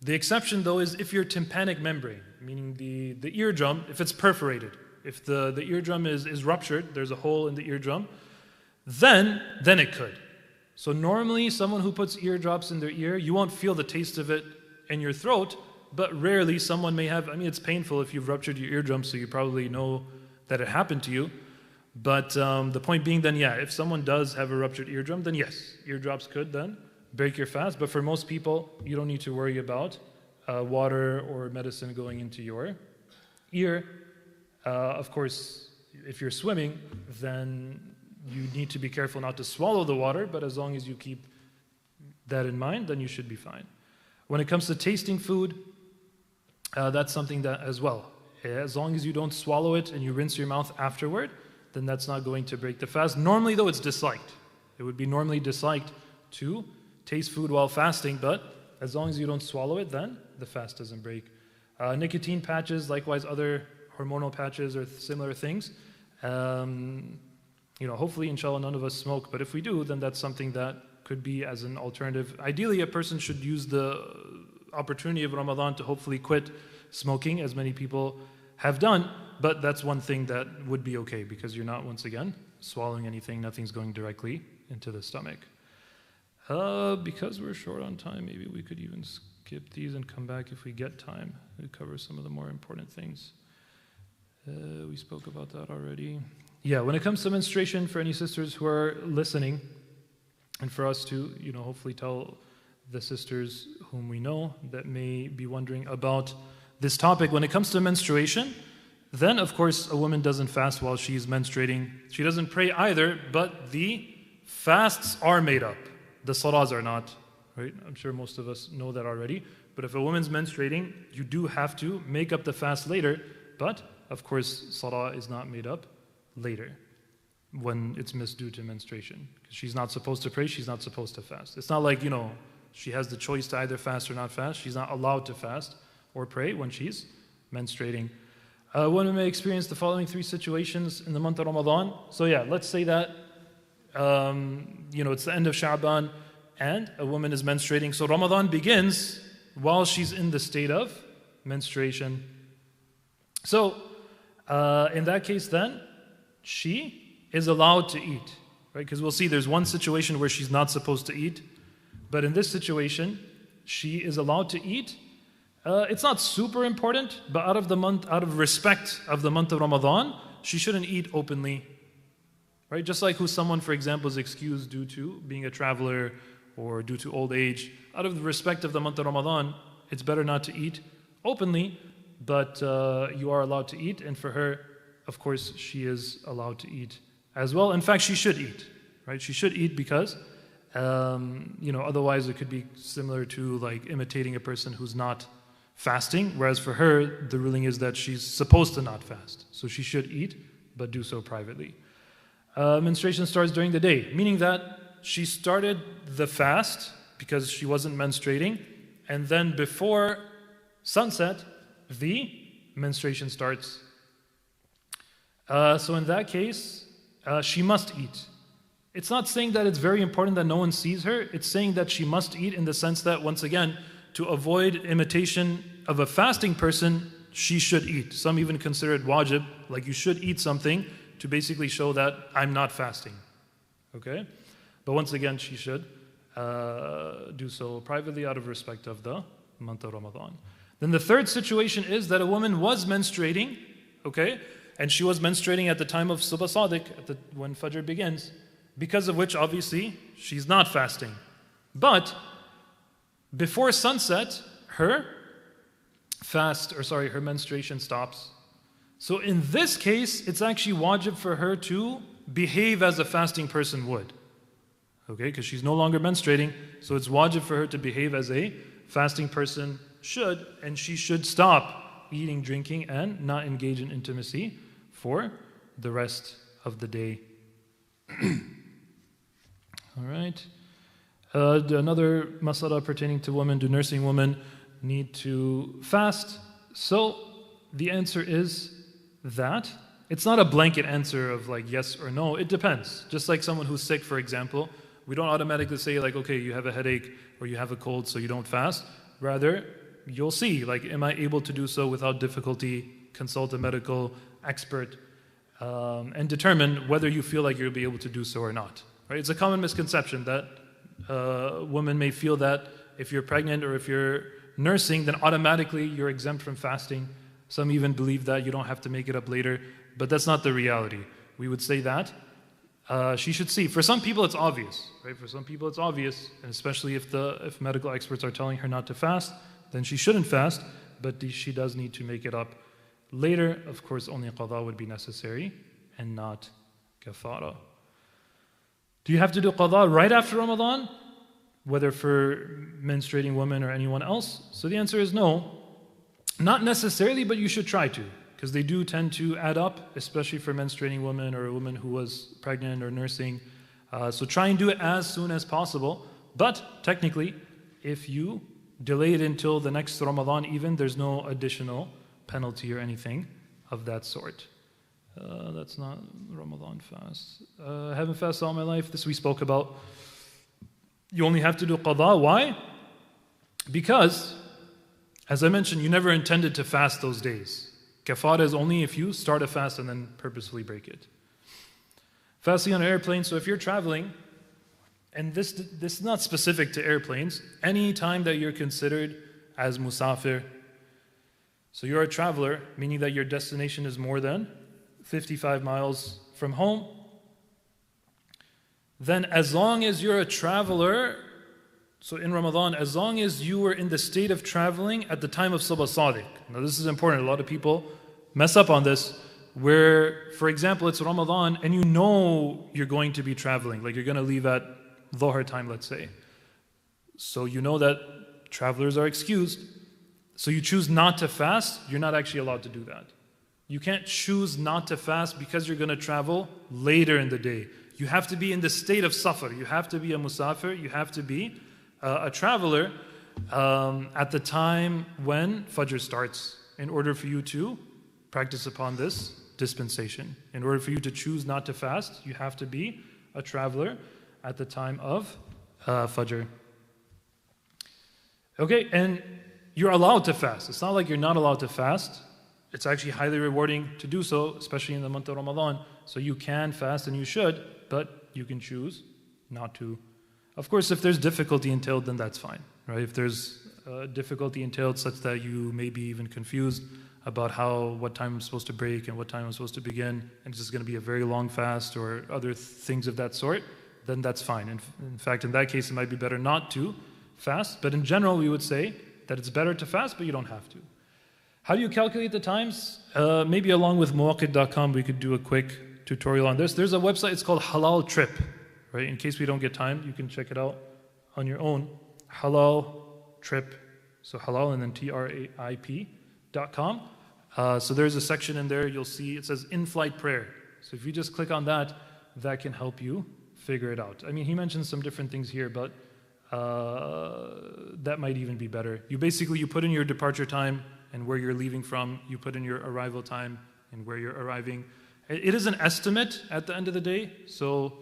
The exception, though, is if your tympanic membrane, meaning the eardrum, if it's perforated, if the eardrum is ruptured, there's a hole in the eardrum, then it could. So normally, someone who puts eardrops in their ear, you won't feel the taste of it in your throat, but rarely someone may have, it's painful if you've ruptured your eardrum, so you probably know that it happened to you. But the point being then, yeah, if someone does have a ruptured eardrum, then yes, eardrops could then break your fast. But for most people, you don't need to worry about water or medicine going into your ear. Of course, if you're swimming, then you need to be careful not to swallow the water, but as long as you keep that in mind, then you should be fine. When it comes to tasting food, that's something that as well, as long as you don't swallow it and you rinse your mouth afterward, then that's not going to break the fast. Normally, though, it's disliked. It would be normally disliked to taste food while fasting, but as long as you don't swallow it, then the fast doesn't break. Nicotine patches, likewise other hormonal patches or similar things. Hopefully, inshallah, none of us smoke, but if we do, then that's something that could be as an alternative. Ideally, a person should use the opportunity of Ramadan to hopefully quit smoking, as many people have done, but that's one thing that would be okay, because you're not, once again, swallowing anything, nothing's going directly into the stomach. Because we're short on time, maybe we could even skip these and come back if we get time to cover some of the more important things. We spoke about that already. Yeah, when it comes to menstruation, for any sisters who are listening, and for us to, hopefully tell the sisters whom we know that may be wondering about this topic, when it comes to menstruation, then of course a woman doesn't fast while she's menstruating. She doesn't pray either, but the fasts are made up. The salahs are not, right? I'm sure most of us know that already. But if a woman's menstruating, you do have to make up the fast later. But of course, salah is not made up later when it's missed due to menstruation. Because she's not supposed to pray, she's not supposed to fast. It's not like, she has the choice to either fast or not fast. She's not allowed to fast or pray when she's menstruating. One may experience the following 3 situations in the month of Ramadan. So yeah, let's say that it's the end of Sha'ban and a woman is menstruating. So Ramadan begins while she's in the state of menstruation. So in that case then, she is allowed to eat, right? Because we'll see there's one situation where she's not supposed to eat, but in this situation, she is allowed to eat. It's not super important, but out of respect of the month of Ramadan, she shouldn't eat openly, right? Just like who someone, for example, is excused due to being a traveler or due to old age. Out of the respect of the month of Ramadan, it's better not to eat openly, but you are allowed to eat, and for her, of course, she is allowed to eat as well. In fact, she should eat, right? She should eat because, otherwise it could be similar to like imitating a person who's not fasting, whereas for her, the ruling is that she's supposed to not fast. So she should eat, but do so privately. Menstruation starts during the day, meaning that she started the fast because she wasn't menstruating, and then before sunset, the menstruation starts. So in that case, she must eat. It's not saying that it's very important that no one sees her. It's saying that she must eat in the sense that, once again, to avoid imitation of a fasting person, she should eat. Some even consider it wajib, like you should eat something to basically show that I'm not fasting. Okay? But once again, she should do so privately out of respect of the month of Ramadan. Then the third situation is that a woman was menstruating, okay? And she was menstruating at the time of Subh Sadiq, when Fajr begins, because of which, obviously, she's not fasting. But before sunset, her menstruation stops. So in this case, it's actually wajib for her to behave as a fasting person would. Okay, because she's no longer menstruating, so it's wajib for her to behave as a fasting person should, and she should stop eating, drinking, and not engage in intimacy for the rest of the day. All right. Another masala pertaining to women: do nursing women need to fast? So the answer is that it's not a blanket answer of like yes or no. It depends. Just like someone who's sick, for example, we don't automatically say like, okay, you have a headache or you have a cold, so you don't fast. Rather, you'll see, like, am I able to do so without difficulty? Consult a medical expert and determine whether you feel like you'll be able to do so or not. Right? It's a common misconception that women may feel that if you're pregnant or if you're nursing, then automatically you're exempt from fasting. Some even believe that you don't have to make it up later, but that's not the reality. We would say that she should see. For some people, it's obvious, right? For some people, it's obvious, and especially if medical experts are telling her not to fast, then she shouldn't fast, but she does need to make it up later. Of course, only qadha would be necessary and not kaffarah. Do you have to do qadha right after Ramadan, whether for menstruating women or anyone else? So the answer is no. Not necessarily, but you should try to, because they do tend to add up, especially for menstruating women or a woman who was pregnant or nursing. So try and do it as soon as possible. But technically, if you delay it until the next Ramadan even, there's no additional penalty or anything of that sort. That's not Ramadan fast. I haven't fasted all my life. This we spoke about. You only have to do qadha. Why? Because, as I mentioned, you never intended to fast those days. Kaffarah is only if you start a fast and then purposefully break it. Fasting on an airplane, so if you're traveling, and this is not specific to airplanes, any time that you're considered as musafir, so you're a traveler, meaning that your destination is more than 55 miles from home, then as long as you're a traveler, so in Ramadan, as long as you were in the state of traveling at the time of Subh Sadiq. Now this is important. A lot of people mess up on this, where, for example, it's Ramadan and you know you're going to be traveling, like you're going to leave at Dhuhr time, let's say. So you know that travelers are excused. So you choose not to fast, you're not actually allowed to do that. You can't choose not to fast because you're going to travel later in the day. You have to be in the state of safar. You have to be a musafir. You have to be a traveler at the time when Fajr starts in order for you to practice upon this dispensation. In order for you to choose not to fast, you have to be a traveler at the time of Fajr. Okay, and you're allowed to fast. It's not like you're not allowed to fast. It's actually highly rewarding to do so, especially in the month of Ramadan. So you can fast and you should, but you can choose not to. Of course, if there's difficulty entailed, then that's fine, right? If there's difficulty entailed such that you may be even confused about what time I'm supposed to break and what time I'm supposed to begin, and it's just going to be a very long fast or other things of that sort, then that's fine. In fact, in that case, it might be better not to fast. But in general, we would say that it's better to fast, but you don't have to. How do you calculate the times? Maybe along with muwaqid.com, we could do a quick tutorial on this. There's a website, it's called Halal Trip, right? In case we don't get time, you can check it out on your own. Halal Trip, so halal and then TRAIP.com. So there's a section in there, you'll see, it says in-flight prayer. So if you just click on that, that can help you figure it out. I mean, he mentions some different things here, but that might even be better. You put in your departure time and where you're leaving from, you put in your arrival time and where you're arriving. It is an estimate at the end of the day, so,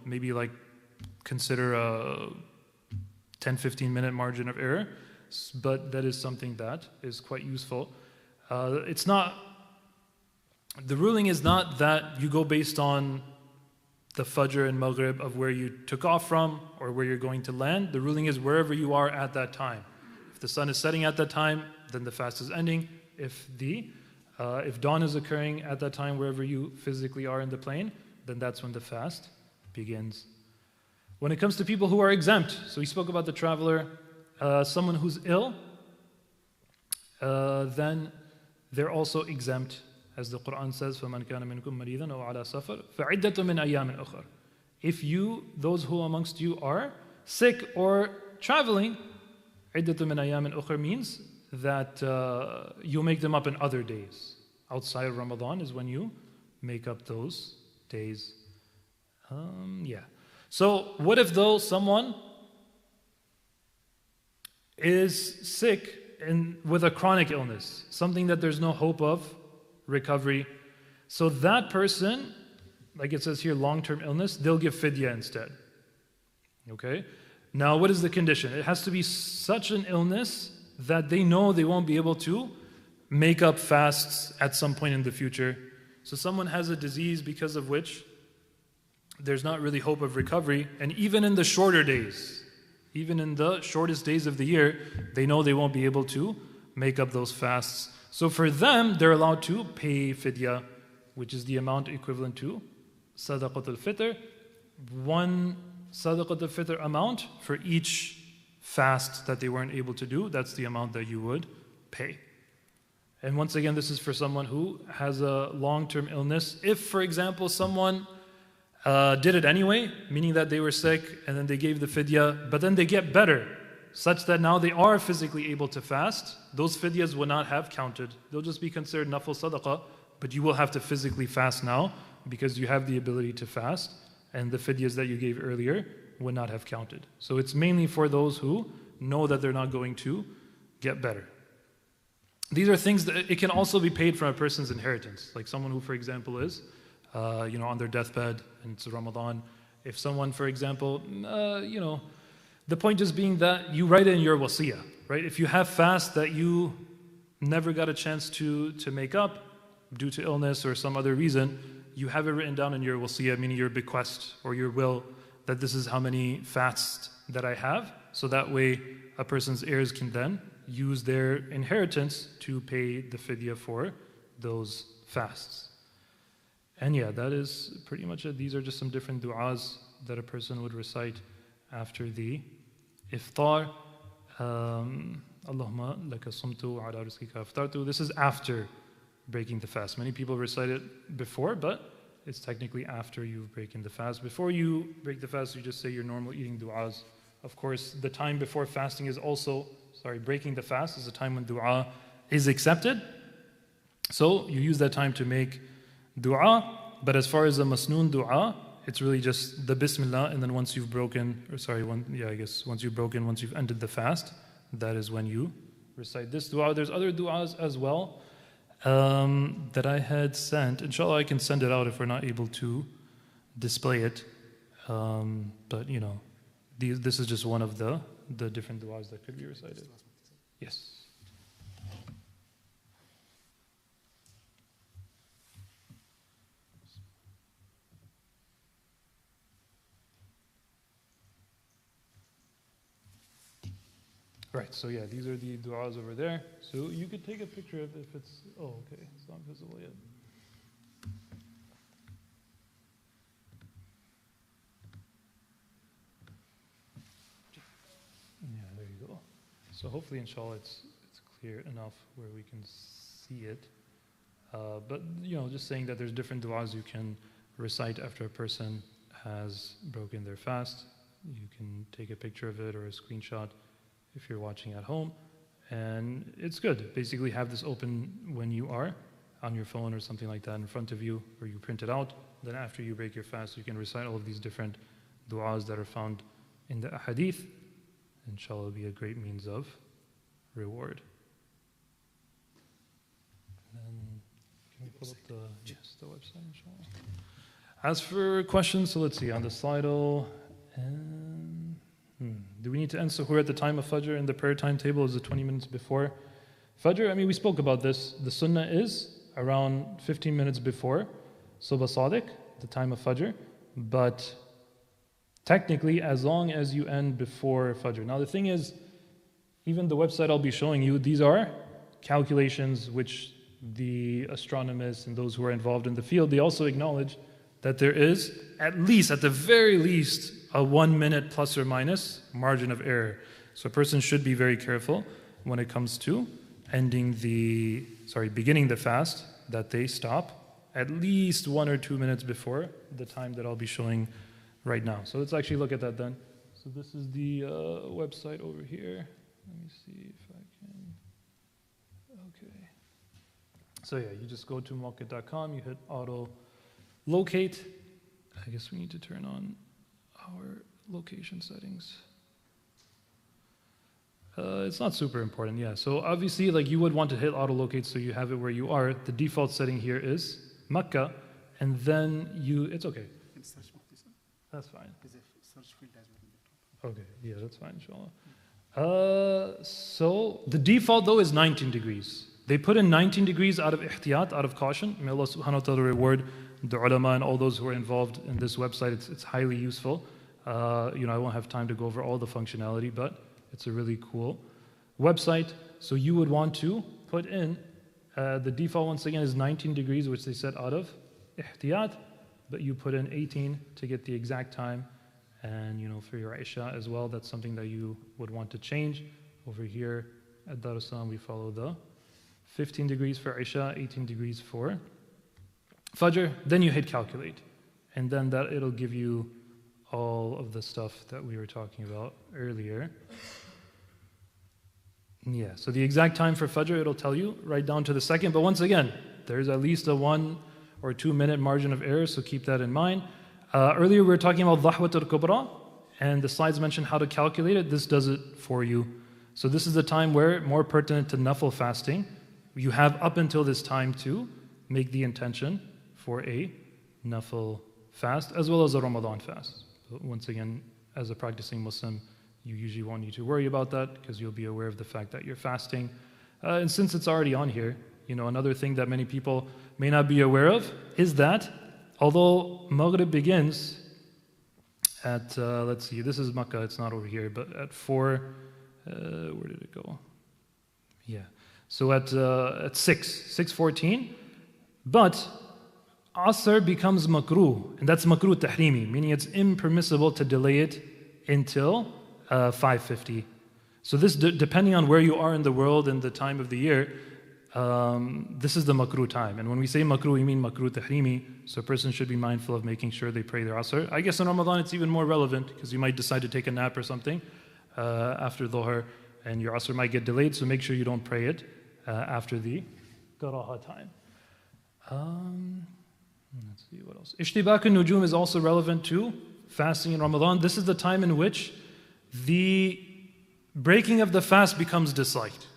maybe like consider a 10-15 minute margin of error, but that is something that is quite useful. The ruling is not that you go based on the Fajr and Maghrib of where you took off from or where you're going to land. The ruling is wherever you are at that time. If the sun is setting at that time, then the fast is ending. If dawn is occurring at that time, wherever you physically are in the plane, then that's when the fast begins. When it comes to people who are exempt, so we spoke about the traveler, someone who's ill, then they're also exempt. As the Quran says, فَمَنْ كَانَ مِنْكُمْ مَرِيضًا أَوْ عَلَى سَفَرٍ فَعِدَّةٌ مِنْ أَيَّامٍ أُخَرٍ. If those who amongst you are sick or traveling, عِدَّةٌ مِنْ أَيَّامٍ أُخَرٍ means that you make them up in other days. Outside of Ramadan is when you make up those days. So what if though someone is sick with a chronic illness, something that there's no hope of recovery? So that person, like it says here, long-term illness, they'll give fidya instead. Okay? Now, what is the condition? It has to be such an illness that they know they won't be able to make up fasts at some point in the future. So someone has a disease because of which there's not really hope of recovery, and even in the shorter days, even in the shortest days of the year, they know they won't be able to make up those fasts. So for them, they're allowed to pay fidya, which is the amount equivalent to sadaqatul fitr. One sadaqatul fitr amount for each fast that they weren't able to do. That's the amount that you would pay. And once again, this is for someone who has a long-term illness. If, for example, someone did it anyway, meaning that they were sick and then they gave the fidya, but then they get better, such that now they are physically able to fast, those fidyas will not have counted. They'll just be considered nafil sadaqah, but you will have to physically fast now because you have the ability to fast, and the fidyas that you gave earlier would not have counted. So it's mainly for those who know that they're not going to get better. These are things that it can also be paid from a person's inheritance, like someone who, for example, is on their deathbed and it's Ramadan. If someone, for example, the point just being that you write it in your wasiyah, right? If you have fast that you never got a chance to make up due to illness or some other reason, you have it written down in your wasiyah, meaning your bequest or your will, that this is how many fasts that I have, so that way a person's heirs can then use their inheritance to pay the fidya for those fasts. And that is pretty much it. These are just some different du'as that a person would recite after the iftar. Allahumma laka sumtu wa ala rizqika aftartu. This is after breaking the fast. Many people recite it before, but it's technically after you've broken the fast. Before you break the fast, you just say your normal eating du'as. Of course, the time before fasting is also, breaking the fast is the time when du'a is accepted. So you use that time to make du'a. But as far as the masnoon du'a, it's really just the bismillah, and then once you've broken, once you've ended the fast, that is when you recite this du'a. There's other du'as as well. that I had sent. Inshallah, I can send it out if we're not able to display it. But you know, this is just one of the different du'as that could be recited. Yes. Right, so yeah, these are the du'as over there. So you could take a picture of if it's, oh, okay, it's not visible yet. Yeah, there you go. So hopefully, inshallah, it's clear enough where we can see it. But, you know, just saying that there's different du'as you can recite after a person has broken their fast. You can take a picture of it or a screenshot if you're watching at home, and it's good. Basically have this open when you are on your phone or something like that in front of you, or you print it out. Then after you break your fast, you can recite all of these different du'as that are found in the ahadith. Inshallah, it'll be a great means of reward. And then, can we pull up the website, inshallah? As for questions, so let's see, on the Slido, do we need to end suhoor at the time of Fajr in the prayer timetable? Is it 20 minutes before Fajr? I mean, we spoke about this. The sunnah is around 15 minutes before Subh Sadiq, the time of Fajr. But technically, as long as you end before Fajr. Now, the thing is, even the website I'll be showing you, these are calculations which the astronomers and those who are involved in the field, they also acknowledge that there is, at the very least, a 1 minute plus or minus margin of error. So a person should be very careful when it comes to beginning the fast, that they stop at least 1 or 2 minutes before the time that I'll be showing right now. So let's actually look at that then. So this is the website over here. Let me see if I can. Okay. So yeah, you just go to mawqit.com, you hit auto locate. I guess we need to turn on our location settings. It's not super important, yeah. So obviously, like, you would want to hit auto locate so you have it where you are. The default setting here is Makkah, and then it's okay. That's fine. Okay, yeah, that's fine, inshallah. So the default though is 19 degrees. They put in 19 degrees out of ihtiyat, out of caution. May Allah subhanahu wa ta'ala reward the ulama and all those who are involved in this website. It's highly useful. I won't have time to go over all the functionality, but it's a really cool website. So you would want to put in, the default once again is 19 degrees, which they said out of ihtiyat, but you put in 18 to get the exact time. And for your Isha as well, that's something that you would want to change. Over here at Darussalam, we follow the 15 degrees for Isha, 18 degrees for Fajr. Then you hit calculate, and then it'll give you all of the stuff that we were talking about earlier. Yeah, so the exact time for Fajr, it'll tell you right down to the second. But once again, there's at least a 1 or 2 minute margin of error, so keep that in mind. Earlier we were talking about Dhahwat al-Kubra, and the slides mentioned how to calculate it. This does it for you. So this is the time where, more pertinent to nafil fasting, you have up until this time to make the intention for a nafil fast, as well as a Ramadan fast. So once again, as a practicing Muslim, you usually won't need to worry about that, because you'll be aware of the fact that you're fasting. And since it's already on here, another thing that many people may not be aware of is that although Maghrib begins at, let's see, this is Makkah, it's not over here, but at 4, where did it go? Yeah, so at 6:14, but Asr becomes makruh, and that's makruh tahrimi, meaning it's impermissible to delay it until 5:50. So this, depending on where you are in the world and the time of the year, this is the makruh time. And when we say makruh, we mean makruh tahrimi. So a person should be mindful of making sure they pray their Asr. I guess in Ramadan it's even more relevant, because you might decide to take a nap or something after Dhuhr, and your Asr might get delayed, so make sure you don't pray it after the Karaha time. Let's see what else. Ishtibak al-Nujum is also relevant to fasting in Ramadan. This is the time in which the breaking of the fast becomes disliked.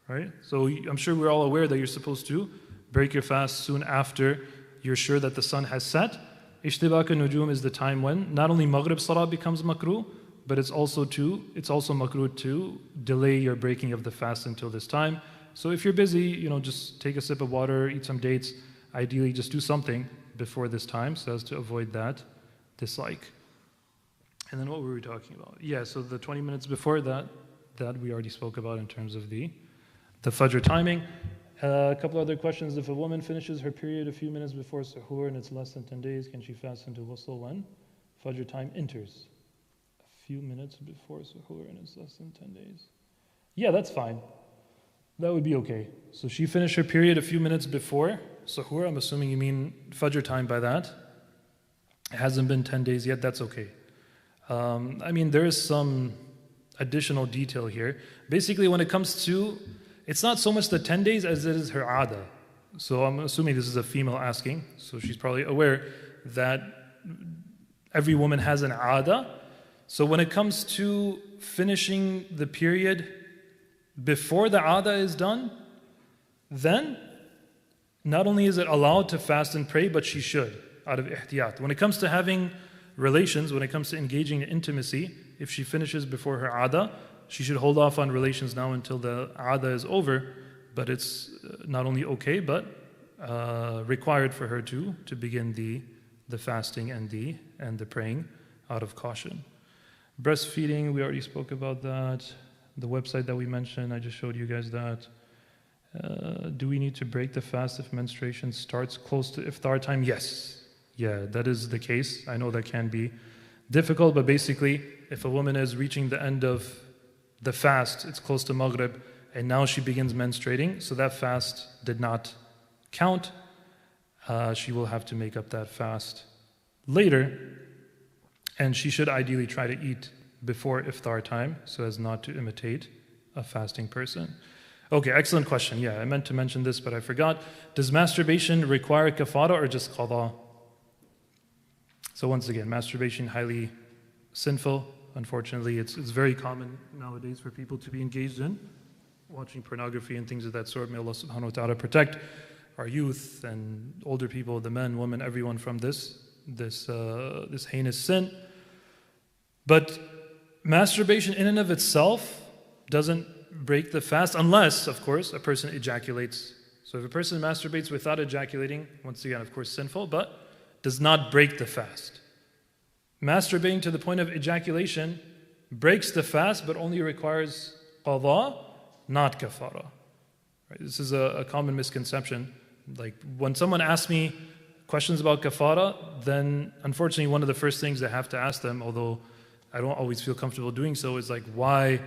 right? So I'm sure we're all aware that you're supposed to break your fast soon after you're sure that the sun has set. Ishtibak al-nujum is the time when not only Maghrib Salah becomes makruh, but it's also makruh to delay your breaking of the fast until this time. So if you're busy, just take a sip of water, eat some dates. Ideally, just do something before this time so as to avoid that dislike. And then what were we talking about? Yeah, so the 20 minutes before that we already spoke about in terms of the Fajr timing. A couple other questions. If a woman finishes her period a few minutes before suhoor and it's less than 10 days, can she fast until ghusl when Fajr time enters? A few minutes before suhoor and it's less than 10 days. Yeah, that's fine. That would be okay. So she finished her period a few minutes before suhoor. I'm assuming you mean Fajr time by that. It hasn't been 10 days yet. That's okay. There is some additional detail here. Basically, when it comes to, it's not so much the 10 days as it is her ada. So I'm assuming this is a female asking. So she's probably aware that every woman has an ada. So when it comes to finishing the period before the ada is done, then not only is it allowed to fast and pray, but she should, out of ihtiyat. When it comes to having relations, when it comes to engaging in intimacy, if she finishes before her ada, she should hold off on relations now until the ada is over. But it's not only okay, but required for her to begin the fasting and the praying out of caution. Breastfeeding, we already spoke about that. The website that we mentioned, I just showed you guys that. Do we need to break the fast if menstruation starts close to iftar time? Yes. Yeah, that is the case. I know that can be difficult, but basically, if a woman is reaching the end of the fast, it's close to Maghrib, and now she begins menstruating, so that fast did not count. She will have to make up that fast later, and she should ideally try to eat before iftar time so as not to imitate a fasting person. Okay, excellent question. Yeah, I meant to mention this, but I forgot. Does masturbation require kafara or just qadha? So once again, masturbation, highly sinful. Unfortunately, it's very common nowadays for people to be engaged in watching pornography and things of that sort. May Allah subhanahu wa ta'ala protect our youth and older people, the men, women, everyone from this heinous sin. But masturbation in and of itself doesn't break the fast unless, of course, a person ejaculates. So if a person masturbates without ejaculating, once again, of course, sinful, but does not break the fast. Masturbating to the point of ejaculation breaks the fast, but only requires qadha, not kafara. Right? This is a common misconception. Like when someone asks me questions about kafara, then unfortunately one of the first things I have to ask them, although I don't always feel comfortable doing so, is like, why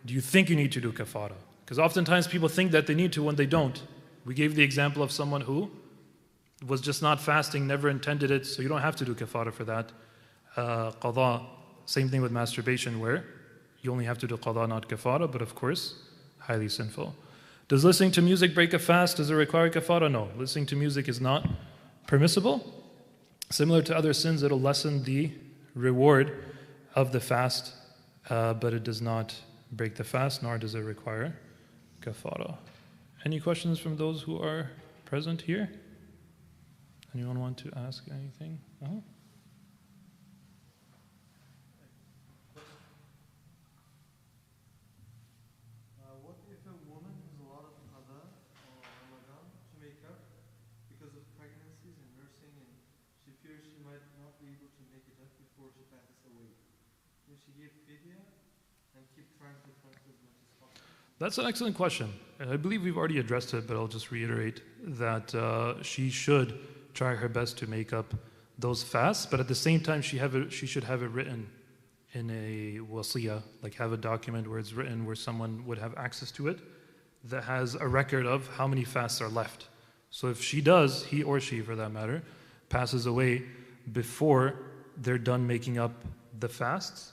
do you think you need to do kafara? Because oftentimes people think that they need to when they don't. We gave the example of someone who was just not fasting, never intended it, so you don't have to do kafara for that. Qadha, same thing with masturbation, where you only have to do qadha, not kafara, but of course, highly sinful. Does listening to music break a fast? Does it require kafara? No. Listening to music is not permissible. Similar to other sins, it'll lessen the reward of the fast, but it does not break the fast, nor does it require kafara. Any questions from those who are present here? Anyone want to ask anything? What if a woman has a lot of qadha or Ramadan to make up because of pregnancies and nursing, and she fears she might not be able to make it up before she passes away? Will she give fidya and keep trying to fast as much as possible? That's an excellent question. And I believe we've already addressed it, but I'll just reiterate that she should try her best to make up those fasts, but at the same time she should have it written in a wasiyah, like have a document where it's written where someone would have access to it that has a record of how many fasts are left. So if she does, he or she for that matter, passes away before they're done making up the fasts,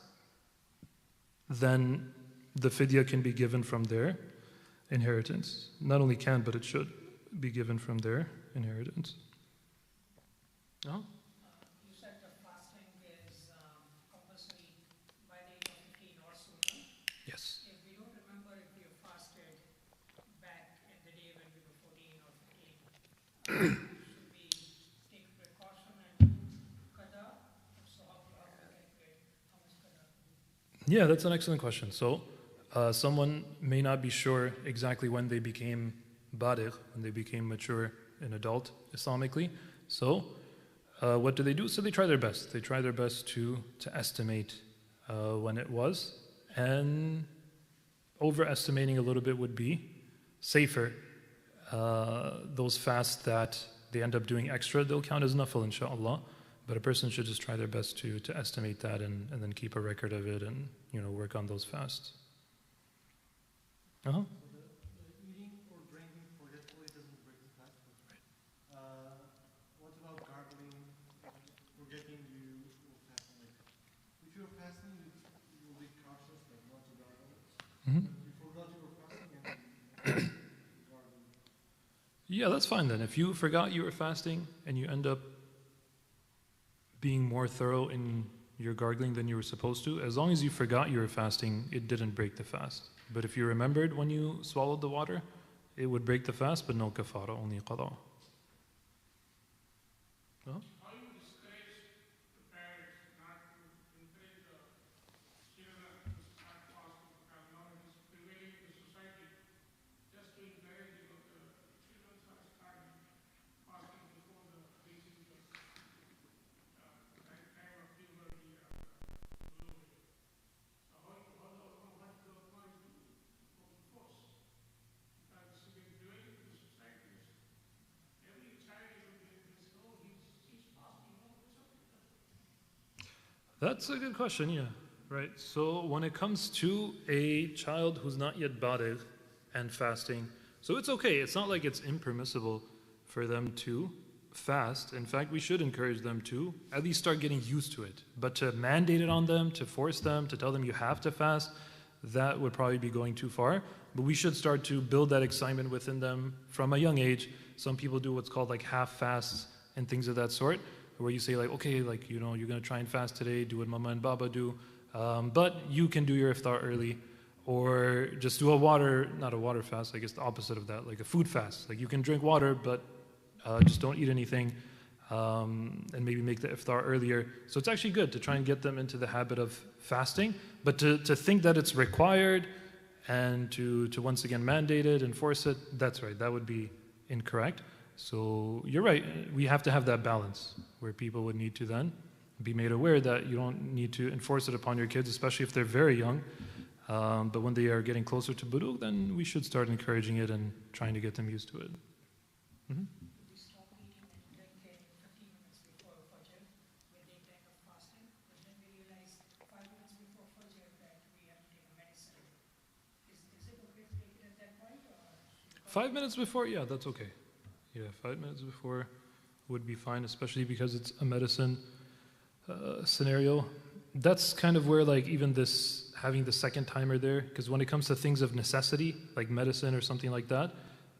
then the fidya can be given from their inheritance. Not only can, but it should be given from their inheritance. No? You said the fasting is compulsory by the age of 15 or sooner. Yes. If we don't remember if we fasted back Yeah, that's an excellent question. So, someone may not be sure exactly when they became baligh, when they became mature, an adult, Islamically. So, what do? So they try their best. They try their best to estimate when it was, and overestimating a little bit would be safer. Those fasts that they end up doing extra, they'll count as nafil, inshallah. But a person should just try their best to estimate that and then keep a record of it and work on those fasts. Uh-huh. So the eating or drinking forgetfully doesn't break the fast. Right. What about gargling, forgetting you were fasting? Like, if you're fasting, you will be cautious, like not to gargle. Mm-hmm. You forgot you were fasting and you gargle. Yeah, that's fine then. If you forgot you were fasting and you end up being more thorough in your gargling than you were supposed to, as long as you forgot you were fasting, it didn't break the fast. But if you remembered when you swallowed the water, it would break the fast, but no kafara, only qada. Huh? How you discourage the parents not to encourage the children to start fasting because now it is prevailing in the society just to encourage the children to start fasting before the reaching the right time of puberty or blooming. So what the authorities do force? Because it's been prevailing in the society. Every child is he's fasting, That's a good question, yeah. Right. So when it comes to a child who's not yet baligh and fasting, so it's okay. It's not like it's impermissible for them to fast. In fact, we should encourage them to at least start getting used to it. But to mandate it on them, to force them, to tell them you have to fast, that would probably be going too far. But we should start to build that excitement within them from a young age. Some people do what's called like half fasts and things of that sort, where you say like, okay, like, you're going to try and fast today, do what mama and baba do, but you can do your iftar early, or just do not a water fast, I guess the opposite of that, like a food fast. Like you can drink water, but just don't eat anything, and maybe make the iftar earlier. So it's actually good to try and get them into the habit of fasting, but to think that it's required and to once again mandate it and force it, that's right, that would be incorrect. So you're right, we have to have that balance where people would need to then be made aware that you don't need to enforce it upon your kids, especially if they're very young. But when they are getting closer to bulugh, then we should start encouraging it and trying to get them used to it. Mm-hmm. we stop eating and drinking 15 minutes before Fajr with the intent of fasting, but then we realize 5 minutes before Fajr that we have to take a medicine. Is it okay to take it at that point? Or 5 minutes before, yeah, that's okay. Yeah, 5 minutes before would be fine, especially because it's a medicine scenario. That's kind of where like even this having the second timer there, because when it comes to things of necessity, like medicine or something like that,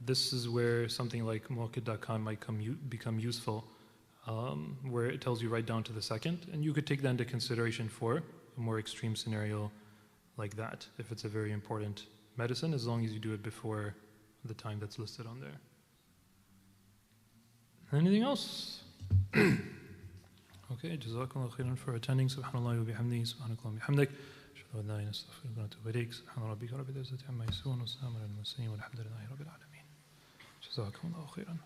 this is where something like muwakkid.com might become useful, where it tells you right down to the second, and you could take that into consideration for a more extreme scenario like that, if it's a very important medicine, as long as you do it before the time that's listed on there. Anything else? Okay, Jazakullahu Khairan for attending. Subhanallah wa bihamdihi, subhanakallah wa bihamdik. Ashhadu an la ilaha illa anta astaghfiruka wa atubu ilayk. Subhana rabbika rabbil izzati amma yasifun wa salamun alal mursalin walhamdulillahi rabbil alamin. Jazakumullahu khairan.